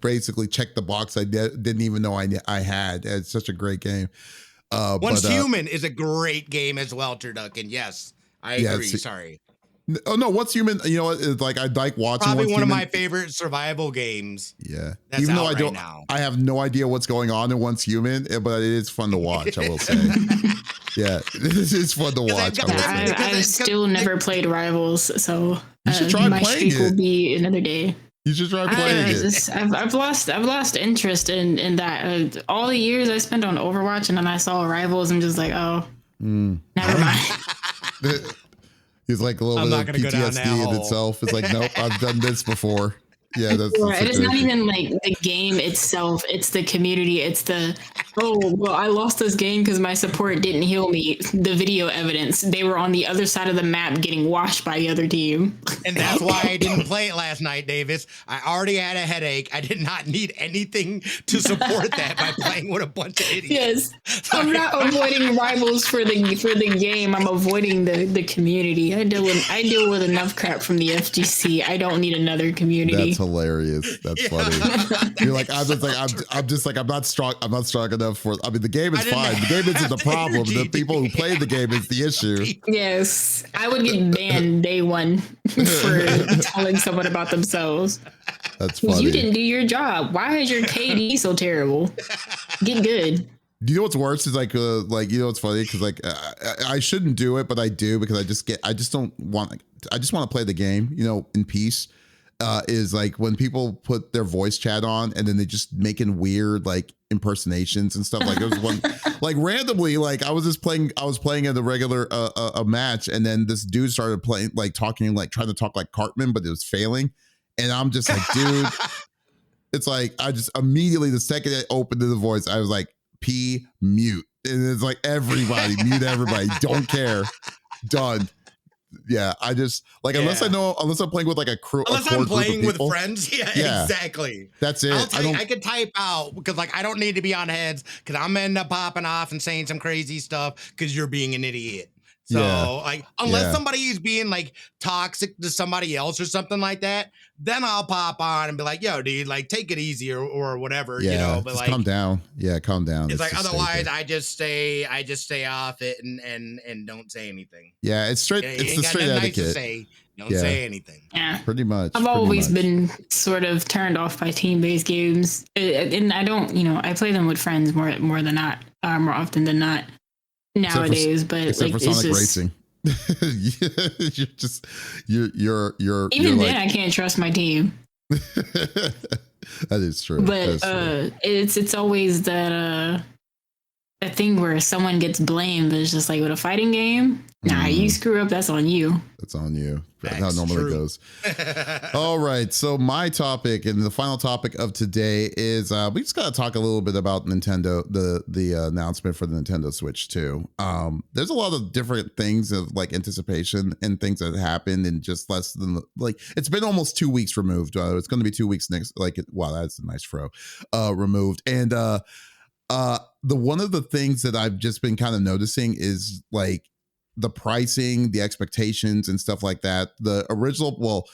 basically checked the box I didn't even know I had. It's such a great game. Once Human is a great game as well, Turducken. Yes, I agree. Sorry. Oh no! What's Human? You know what? It's like I like watching. Probably one of my favorite survival games. Yeah, that's even though I have no idea what's going on in Once Human, but it is fun to watch. I will say. Yeah, this is fun to watch. I've still never played Rivals, so you should try my playing streak will be another day. You should try playing it. I've lost interest in that. All the years I spent on Overwatch, and then I saw Rivals, and just like, never mind. He's like a little bit of PTSD in itself. It's like, nope, I've done this before. Yeah, that's it's not even like the game itself. It's the community. It's the, I lost this game because my support didn't heal me. The video evidence. They were on the other side of the map getting washed by the other team. And that's why I didn't play it last night, Davis. I already had a headache. I did not need anything to support that by playing with a bunch of idiots. Yes. I'm not avoiding Rivals for the game. I'm avoiding the community. I deal with enough crap from the FGC. I don't need another community. That's hilarious. That's funny. You're like, I'm not strong enough for. I mean, the game is fine. The game isn't the problem. The people who play the game is the issue. Yes, I would get banned day one for telling someone about themselves. That's funny. You didn't do your job. Why is your KD so terrible? Get good. Do you know what's worse is like what's funny, because I shouldn't do it, but I do, because I just want to play the game, in peace. is like when people put their voice chat on and then they just making weird like impersonations and stuff. Like there was one like randomly, like I was playing in the regular a match, and then this dude started playing like talking like trying to talk like Cartman, but it was failing. And I'm just like, dude, it's like I just immediately the second I opened the voice, I was like, P mute. And it's like everybody, mute everybody, don't care. Done. Yeah, I just like unless I'm playing with like a crew, unless I'm playing with friends. Yeah, exactly. That's it. I could type out because like I don't need to be on heads because I'm end up popping off and saying some crazy stuff because you're being an idiot. So like unless somebody is being like toxic to somebody else or something like that, then I'll pop on and be like, yo, dude, like take it easy or whatever, you know. But like calm down. Yeah, calm down. It's like otherwise I just stay off it and don't say anything. Yeah, it's straight. It's the straight etiquette. Nice to say. Don't say anything. Yeah, pretty much. I've always been sort of turned off by team-based games, and I don't, I play them with friends more than not, more often than not nowadays. But like for Sonic Racing, you're even then like, I can't trust my team. That is true. But it's always that a thing where someone gets blamed, but it's just like with a fighting game. Nah, you screw up, that's on you. That's on you. That's how it normally goes. All right. So my topic and the final topic of today is we just got to talk a little bit about Nintendo, the announcement for the Nintendo Switch 2. There's a lot of different things of like anticipation and things that happened in just less than like it's been almost 2 weeks removed. It's going to be 2 weeks next. Like, wow, that's a nice throw. Removed. And the one of the things that I've just been kind of noticing is like the pricing, the expectations and stuff like that. The original, well,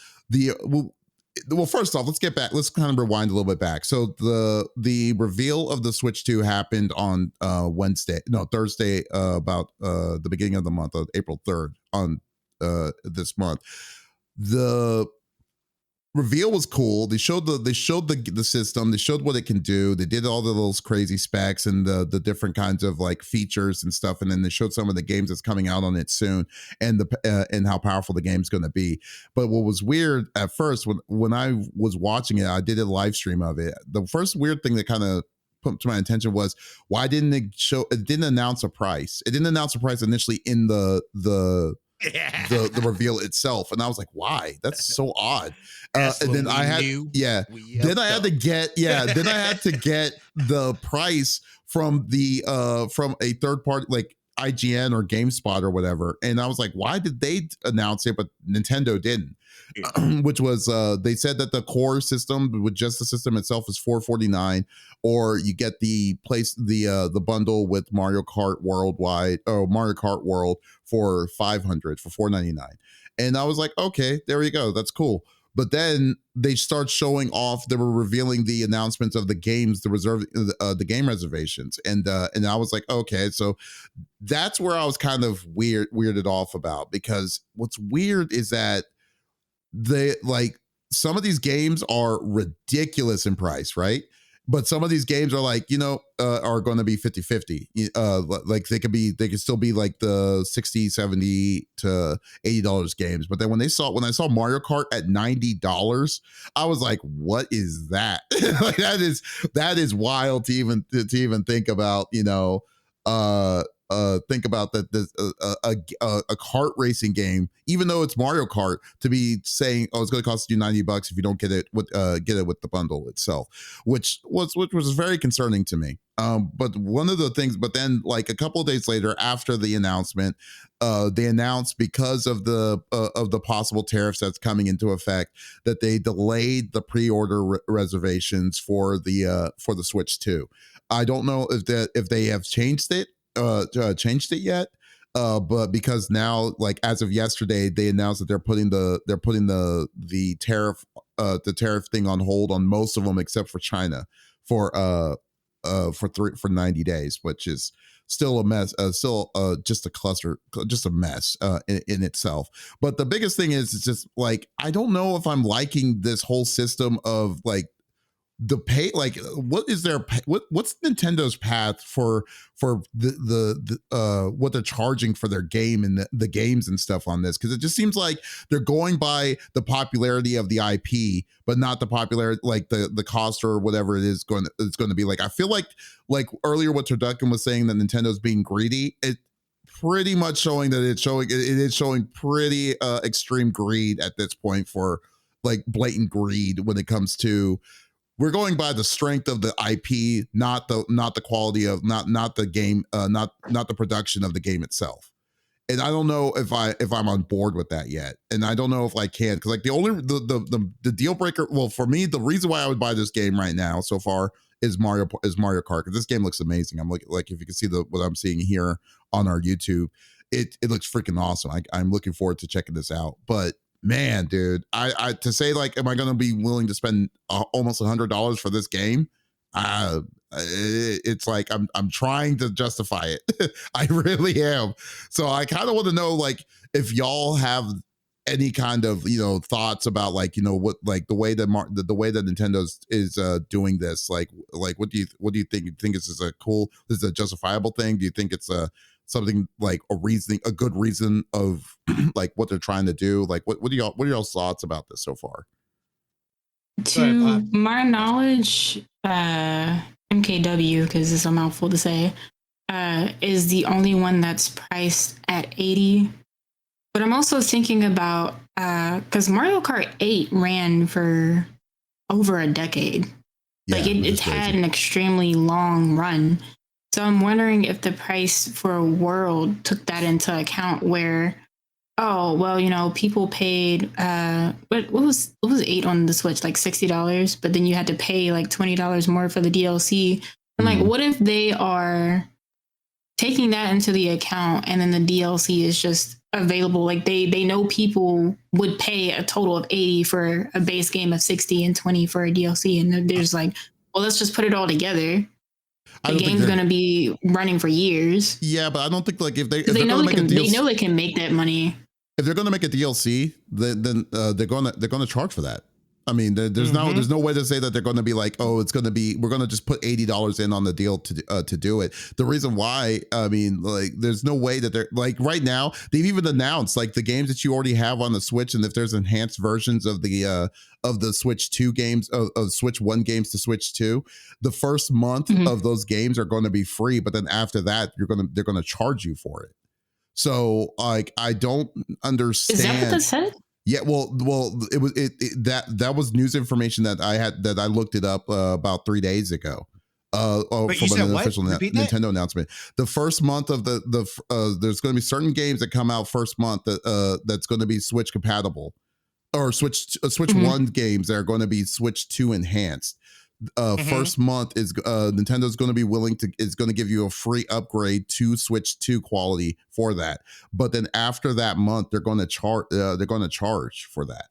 first off, let's get back. Let's kind of rewind a little bit back. So the reveal of the Switch 2 happened on Thursday, about the beginning of the month of April 3rd on this month. The reveal was cool. They showed the system. They showed what it can do. They did all the little crazy specs and the different kinds of like features and stuff. And then they showed some of the games that's coming out on it soon and and how powerful the game's going to be. But what was weird at first when I was watching it, I did a live stream of it. The first weird thing that kind of put to my attention was why didn't it didn't announce a price. It didn't announce a price initially in the reveal itself, and I was like, why? That's so odd. And then I had then I had to get the price from from a third party like IGN or GameSpot or whatever, and I was like, why did they announce it but Nintendo didn't? Which was they said that the core system with just the system itself is $449, or you get the bundle with Mario Kart Worldwide or Mario Kart World for $499. And I was like, okay, there you go, that's cool. But then they start showing off. They were revealing the announcements of the games, the game reservations, and I was like, okay, so that's where I was kind of weirded off about, because what's weird is that they like some of these games are ridiculous in price, right? But some of these games are like, are going to be 50-50. Like they could still be like the $60, $70 to $80 games. But then when I saw Mario Kart at $90, I was like, what is that? Like that is wild to even think about, think about that a kart racing game, even though it's Mario Kart, to be saying, oh, it's going to cost you $90 if you don't get it with the bundle itself, which was very concerning to me. But one of the things, but then like a couple of days later after the announcement, they announced because of the possible tariffs that's coming into effect that they delayed the pre-order reservations for the Switch 2. I don't know if they have changed it yet, but because now, like as of yesterday, they announced that they're putting the tariff thing on hold on most of them except for China for 90 days, which is still a mess, just a cluster, just a mess in itself. But the biggest thing is, it's just like I don't know if I'm liking this whole system of like the pay, like what is their what's Nintendo's path for the what they're charging for their game and the games and stuff on this, because it just seems like they're going by the popularity of the IP but not the popularity, like the cost or whatever it's going to be. Like I feel like earlier what Turducken was saying, that Nintendo's being greedy, it pretty much showing that it is showing pretty extreme greed at this point, for like blatant greed when it comes to, we're going by the strength of the IP, not the quality of, not the game, not the production of the game itself. And I don't know if I'm on board with that yet, and I don't know if I can, because like the deal breaker, well, for me, the reason why I would buy this game right now so far is Mario Kart, because this game looks amazing. I'm like if you can see what I'm seeing here on our YouTube, it looks freaking awesome. I'm looking forward to checking this out. But man, dude, I to say like, am I going to be willing to spend almost $100 for this game? It's like I'm trying to justify it. I really am. So I kind of want to know, like, if y'all have any kind of thoughts about, like, what, like the way that the way that Nintendo is doing this, like what do you think? You think this is this is a justifiable thing? Do you think it's something like a good reason of like what they're trying to do? Like what are y'all's thoughts about this so far? To my knowledge, MKW, because it's a mouthful to say, is the only one that's priced at 80. But I'm also thinking about, because Mario Kart 8 ran for over a decade. Yeah, like it's had an extremely long run. So I'm wondering if the price for World took that into account, where, oh, well, people paid, what was 8 on the Switch, like $60, but then you had to pay like $20 more for the DLC. And like, what if they are taking that into the account, and then the DLC is just available? Like they know people would pay a total of 80 for a base game of 60 and 20 for a DLC. And they're just like, well, let's just put it all together. The game's going to be running for years. Yeah, but I don't think, like, if they know they can make that money. If they're going to make a DLC, then they're going to charge for that. I mean, there's no way to say that they're going to be like, oh, we're going to just put $80 in on the deal to do it. The reason why, I mean, like, there's no way that they're, like, right now they've even announced like the games that you already have on the Switch, and if there's enhanced versions of the Switch 2 games, of Switch 1 games to Switch 2, the first month of those games are going to be free, but then after that they're going to charge you for it. So like, I don't understand. Is that what that said? Yeah, well, that was news information that I looked it up about 3 days ago. From an official Nintendo announcement. The first month of there's going to be certain games that come out first month that's going to be Switch compatible, or Switch 1 games that are going to be Switch 2 enhanced. First month is Nintendo's going to be going to give you a free upgrade to Switch 2 quality for that. But then after that month, they're going to charge for that.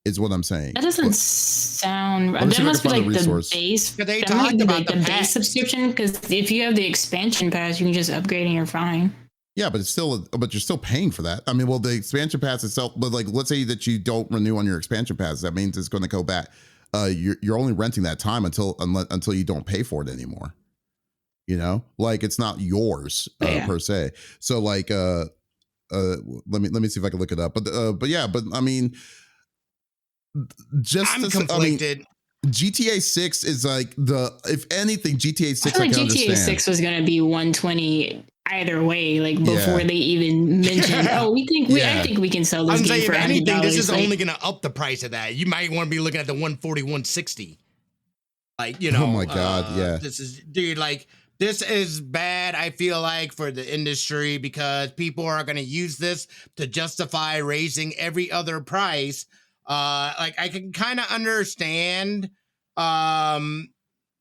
Is what I'm saying. That doesn't sound right. That must be like the base. They talked about the base subscription, because if you have the expansion pass, you can just upgrade and you're fine. Yeah, but you're still paying for that. I mean, well, the expansion pass itself, but like, let's say that you don't renew on your expansion pass, that means it's going to go back. You're only renting that time until you don't pay for it anymore. Like, it's not yours per se. So like, let me see if I can look it up. But I mean, I'm conflicted. GTA 6 is like if anything, GTA 6. I feel like GTA 6 was gonna be 120 either way. Like before they even mentioned, I think we can sell this game for anything. This is only gonna up the price of that. You might want to be looking at the 140, 160. Like, oh my god, this is bad. I feel like, for the industry, because people are gonna use this to justify raising every other price. Like, I can kind of understand,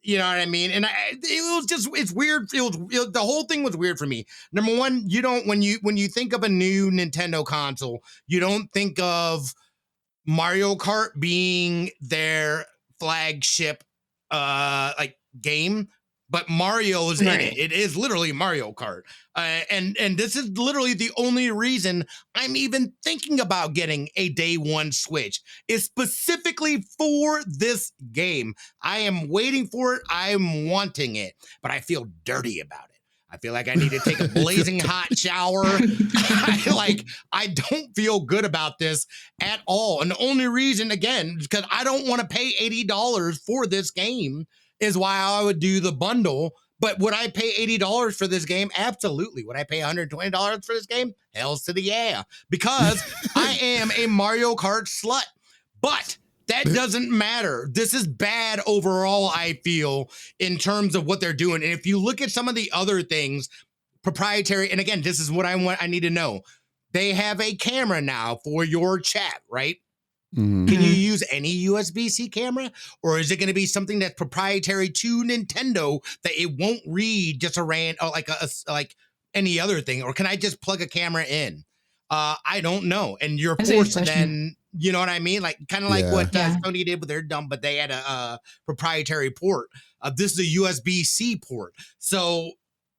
you know what I mean? And it's weird. The whole thing was weird for me. Number one, when you think of a new Nintendo console, you don't think of Mario Kart being their flagship, like, game. but Mario is in Right. it. It is literally Mario Kart. And this is literally the only reason I'm even thinking about getting a day one Switch, is specifically for this game. I am waiting for it. I'm wanting it, but I feel dirty about it. I feel like I need to take a blazing hot shower. I don't feel good about this at all. And the only reason, again, because I don't want to pay $80 for this game, is why I would do the bundle. But would I pay $80 for this game? Absolutely. Would I pay $120 for this game? Hells to the yeah. Because I am a Mario Kart slut. But that doesn't matter. This is bad overall, I feel, in terms of what they're doing. And if you look at some of the other things, proprietary, and again, this is what I need to know. They have a camera now for your chat, right? Mm-hmm. Can you use any USB-C camera, or is it going to be something that's proprietary to Nintendo that it won't read just like any other thing? Or can I just plug a camera in? I don't know. And you're forced to then, you know what I mean? Like kind of like what Sony did with their dumb, but they had a proprietary port. This is a USB-C port. So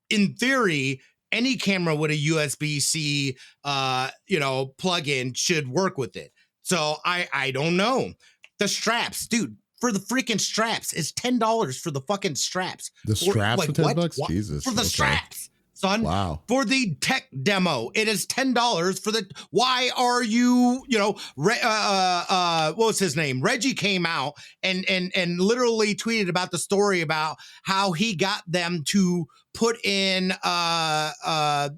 in theory, any camera with a USB-C, plug-in should work with it. So I don't know. The straps, dude, for the freaking straps, it's $10 for the fucking straps. The straps for $10? Jesus. For the straps, son. Wow. For the tech demo, it is $10 for the, why are you, what was his name? Reggie came out and literally tweeted about the story about how he got them to put in Wii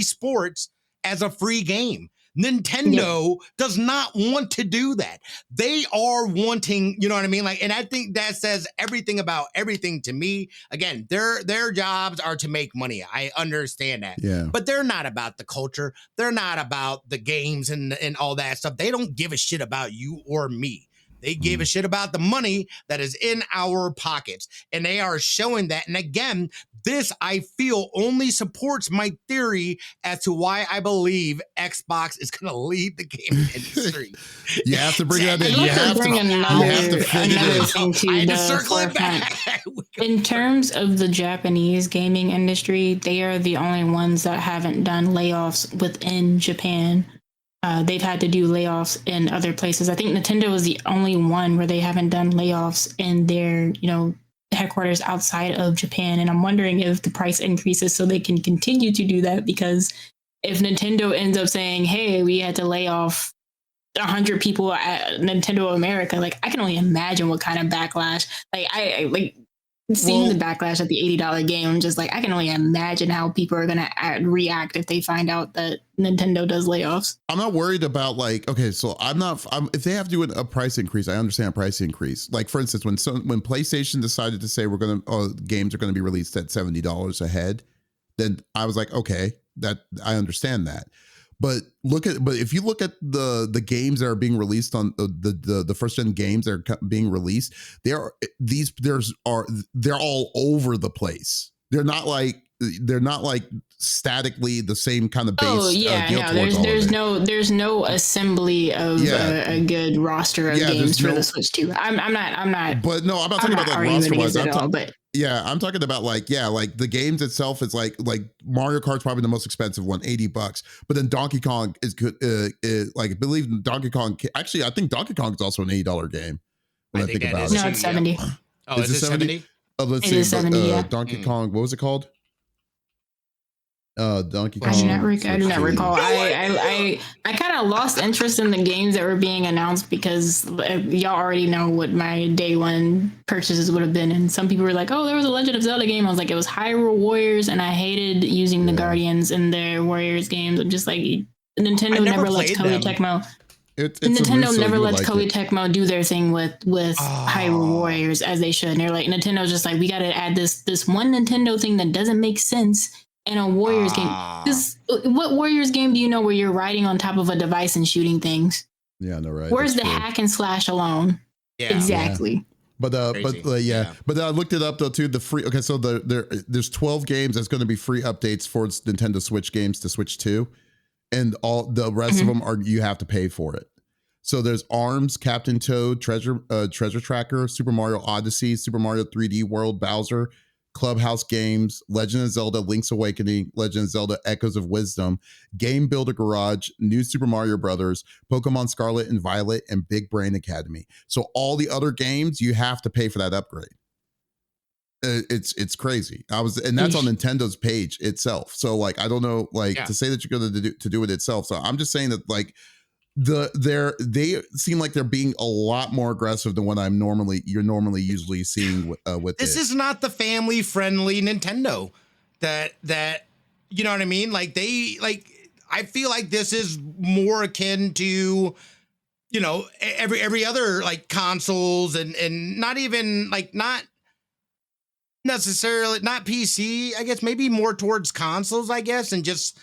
Sports as a free game. Nintendo does not want to do that. They are wanting, you know what I mean? Like, and I think that says everything about everything to me. Again, their jobs are to make money. I understand that. Yeah. But they're not about the culture. They're not about the games and all that stuff. They don't give a shit about you or me. They give a shit about the money that is in our pockets. And they are showing that. And again, this, I feel, only supports my theory as to why I believe Xbox is going to lead the gaming industry. You have to bring that in. You have to bring another thing to the forefront. In terms of the Japanese gaming industry, they are the only ones that haven't done layoffs within Japan. They've had to do layoffs in other places. I think Nintendo is the only one where they haven't done layoffs in their, headquarters outside of Japan. And I'm wondering if the price increases so they can continue to do that, because if Nintendo ends up saying, hey, we had to lay off 100 people at Nintendo America, like I can only imagine what kind of backlash. Like I seeing the backlash at the $80 game, I'm just like, I can only imagine how people are going to react if they find out that Nintendo does layoffs. I'm not worried about so if they have to do a price increase, I understand a price increase. Like for instance, when PlayStation decided to say games are going to be released at $70 a head, then I was like, okay, that I understand that. But if you look at the games that are being released on the first gen games that are being released, they're all over the place. They're not like statically the same kind of base. Oh yeah, there's no assembly of a good roster of games for the Switch 2. I'm not. But no, I'm not talking about like roster wise. I'm talking about like the games itself is like Mario Kart's probably the most expensive one, $80. But then Donkey Kong is good. I believe Donkey Kong. Actually, I think Donkey Kong is also an $80 game. When I think about it. No, it's 70. Oh, is it 70? Let's it see. Is 70, Donkey Kong. What was it called? Donkey Kong. I do not recall. I kind of lost interest in the games that were being announced because y'all already know what my day one purchases would have been. And some people were like, oh, there was a Legend of Zelda game. I was like, it was Hyrule Warriors, and I hated using the Guardians in their Warriors games. I'm just like, Nintendo never lets Koei Tecmo. Nintendo never lets Koei Tecmo do their thing with Hyrule Warriors as they should. And they're like, Nintendo's just like, we got to add this one Nintendo thing that doesn't make sense in a Warriors game. Because what Warriors game do you know where you're riding on top of a device and shooting things? Yeah, no, right. Where's the hack and slash alone? Yeah, exactly. Yeah. But I looked it up though too. The free so there's 12 games that's going to be free updates for Nintendo Switch games to Switch 2, and all the rest of them are you have to pay for it. So there's ARMS, Captain Toad, Treasure Tracker, Super Mario Odyssey, Super Mario 3D World, Bowser, Clubhouse Games, Legend of Zelda Link's Awakening, Legend of Zelda Echoes of Wisdom, Game Builder Garage, New Super Mario Brothers, Pokemon Scarlet and Violet, and Big Brain Academy. So all the other games, you have to pay for that upgrade. It's crazy. And that's on Nintendo's page itself. So like, I don't know, like to say that you're going to do it itself. So I'm just saying that like they seem like they're being a lot more aggressive than what you're normally usually seeing with this. Is not the family friendly Nintendo that you know what I mean? Like I feel like this is more akin to, you know, every other like consoles and not even like not necessarily not PC, I guess maybe more towards consoles, I guess, and just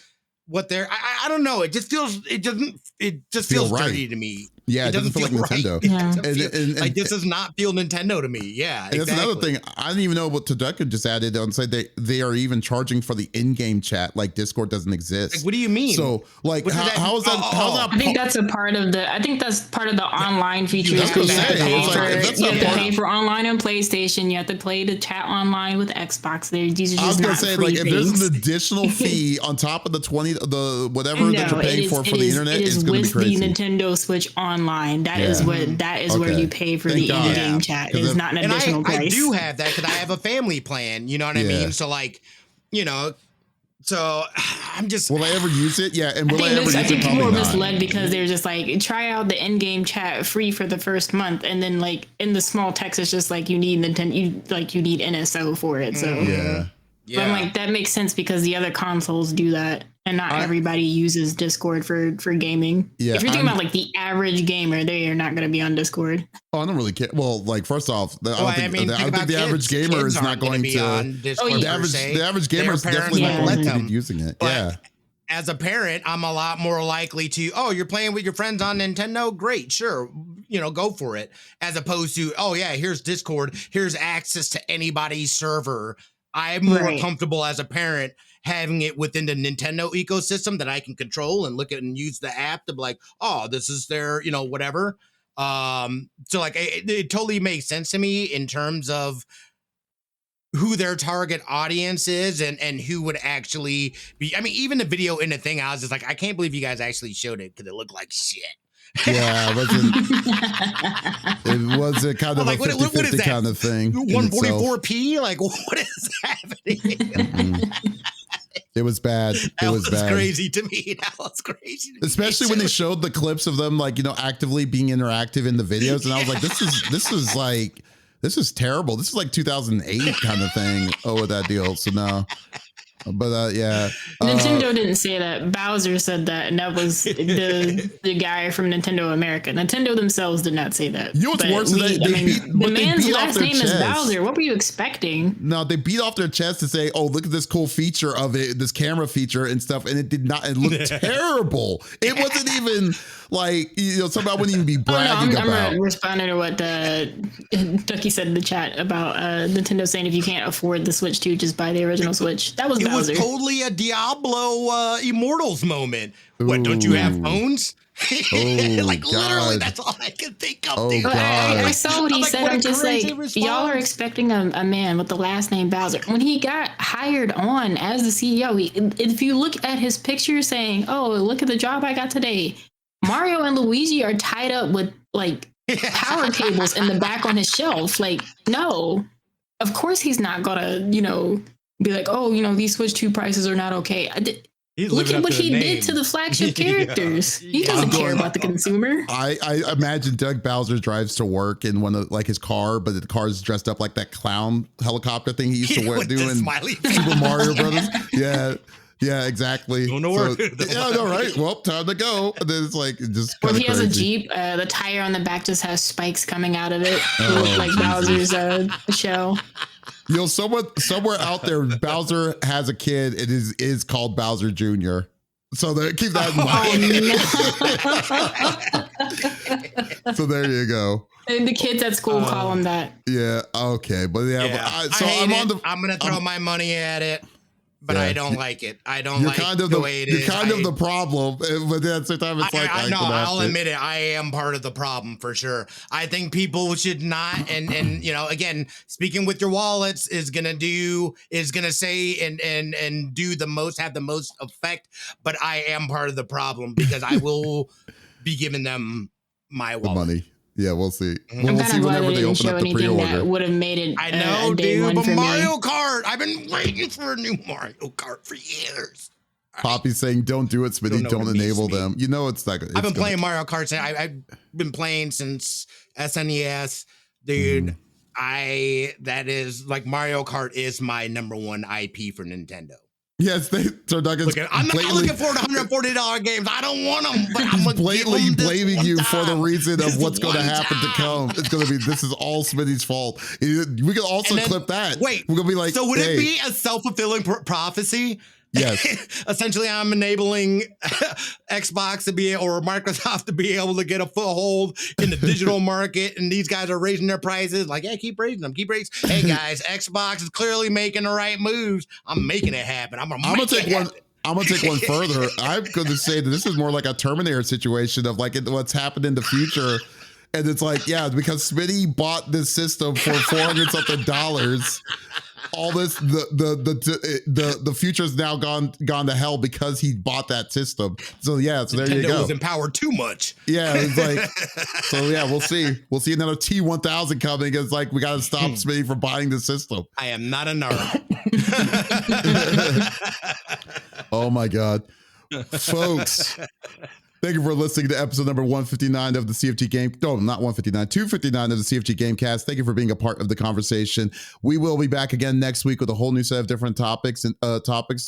what they're I don't know. It just feels feels right. dirty to me. Yeah, it doesn't feel like Nintendo. Yeah. Like this does not feel Nintendo to me. Yeah, and that's another thing. I didn't even know what Tadeka just added on. Say they are even charging for the in-game chat. Like Discord doesn't exist. Like, what do you mean? So like how is that? I think that's a part of the. I think that's part of the online features. You have to pay for online on PlayStation. You have to play the chat online with Xbox. These are just I was gonna not say free like things. if there's an additional fee on top of the whatever that you're paying for the internet, it's going to be crazy. It is with the Nintendo Switch Online. That is where you pay for the in-game chat. It is not an additional price. I do have that because I have a family plan. You know what I mean? So like, you know, so I'm just. Will I ever use it? Yeah, and I think people are misled because they're just like, try out the in-game chat free for the first month, and then like in the small text, it's just like you need Nintendo, you need NSO for it. So yeah. But I'm like, that makes sense because the other consoles do that, and not everybody uses Discord for gaming. Yeah, if you're thinking about like the average gamer, they are not going to be on Discord. Oh, I don't really care. Well, like first off, I don't think the average gamer is not going to. The average gamer is definitely not going to be using it. But as a parent, I'm a lot more likely to. Oh, you're playing with your friends on Nintendo? Great, sure, you know, go for it. As opposed to, oh yeah, here's Discord, here's access to anybody's server. I'm more comfortable as a parent having it within the Nintendo ecosystem that I can control and look at and use the app to be like, oh, this is their, you know, whatever. So like it totally makes sense to me in terms of who their target audience is and who would actually be. I mean, even the video in the thing, I was just like, I can't believe you guys actually showed it because it looked like shit. Yeah, it was a kind of like a 50-50 kind of thing. 144p? Like, what is happening? It was bad. It was bad. Crazy to me. That was crazy to Especially when they showed the clips of them, like, you know, actively being interactive in the videos. And I was like, this is terrible. This is like 2008 kind of thing. Oh, with that deal. So no. But yeah, Nintendo didn't say that. Bowser said that, and that was the guy from Nintendo America. Nintendo themselves did not say that. You know what's worse? The man's last name is Bowser. What were you expecting? No, they beat off their chest to say, "Oh, look at this cool feature of it, this camera feature and stuff," and it did not. It looked terrible. It wasn't even like, you know, somebody wouldn't even be bragging about. I'm responding to what Ducky said in the chat about Nintendo saying if you can't afford the Switch 2, just buy the original Switch. That was Bowser. It was totally a Diablo Immortals moment. What, don't you have phones? Like literally, that's all I can think of. Dude. I saw what he said. I'm just like, y'all are expecting a man with the last name Bowser. When he got hired on as the CEO, if you look at his picture saying, "Oh, look at the job I got today," Mario and Luigi are tied up with like power cables in the back on his shelf. Like, no, of course he's not gonna, you know, be like, oh, you know, these Switch 2 prices are not okay. Look at what he did to the flagship characters. He doesn't care about the consumer. I imagine Doug Bowser drives to work in one of like his car, but the car is dressed up like that clown helicopter thing he used to wear doing Super Mario Brothers. Yeah, exactly. Don't know where. Yeah, no, right. Well, time to go. And then it's like just. Or if he has a Jeep, the tire on the back just has spikes coming out of it, like Bowser's shell. You know, somewhere out there, Bowser has a kid. It is called Bowser Jr. So keep that in mind. So there you go. And the kids at school call him that. Yeah. Okay. But yeah. I'm gonna throw my money at it. but Yeah. I don't like it. I don't You're like kind of the way it you're is. kind of the problem, but at the same time, it's like I know. can I'll have admit it. I am part of the problem for sure. I think people should not, and you know, again, speaking with your wallets is gonna say and do the most, have the most effect. But I am part of the problem because I will be giving them my the wallet. money. Yeah, we'll see. Mhm. We'll I'm see kind of glad whenever they they didn't open show up the anything pre-order. that would have made it I know, a day dude, one but for Mario me. Kart. I've been waiting for a new Mario Kart for years. Poppy's saying, "Don't do it, Smitty. know Don't what it means enable to me. them." You know, it's not. I've been playing Mario Kart. I've been playing since SNES, dude. That is like Mario Kart is my number one IP for Nintendo. Yes, I'm not looking forward to $140 games. I don't want them, but I'm blatantly blaming you for the reason of what's going to happen to come. come. It's going to be, this is all Smitty's fault. We can also clip that. Wait, we're going to be like, so would it be a self-fulfilling prophecy? Yes. Essentially, I'm enabling Xbox to be, or Microsoft to be able to get a foothold in the digital market, and these guys are raising their prices. Like, yeah, keep raising them, keep raising. Hey guys, Xbox is clearly making the right moves. I'm making it happen. I'm gonna take one. I'm gonna take one further. I'm going to say that this is more like a Terminator situation of like what's happened in the future. And it's like, yeah, because Smitty bought this system for $400 something. All this, the future's now gone to hell because he bought that system. So yeah, so there Nintendo you go. was empowered too much. Yeah, it's like, so yeah, we'll see. We'll see another T1000 coming. It's like we got to stop Smitty from buying the system. I am not a nerd. Oh my god, folks. Thank you for listening to episode number 159 of the CFG Game. No, not 159, 259 of the CFG Game Cast. Thank you for being a part of the conversation. We will be back again next week with a whole new set of different topics.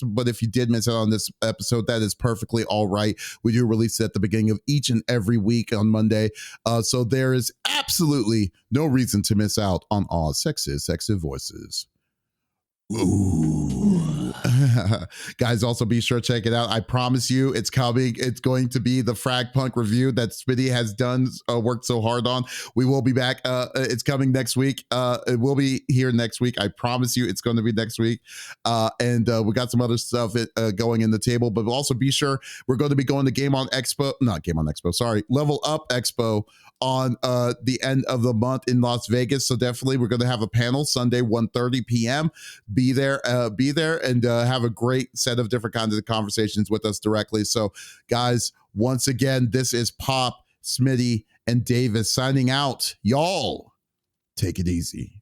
But if you did miss out on this episode, that is perfectly all right. We do release it at the beginning of each and every week on Monday. So there is absolutely no reason to miss out on all sexy voices. Ooh. Guys, also be sure to check it out. I promise you it's coming. It's going to be the Frag Punk review that Smitty has done, worked so hard on. We will be back. It's coming next week. It will be here next week. I promise you it's going to be next week. And we got some other stuff going in the table, but we'll also be sure we're going to be going to Level Up Expo on the end of the month in Las Vegas. So definitely we're going to have a panel Sunday, 1:30 p.m. Be there and have a great set of different kinds of conversations with us directly. So guys, once again, this is Pop, Smitty, and Davis signing out. Y'all take it easy.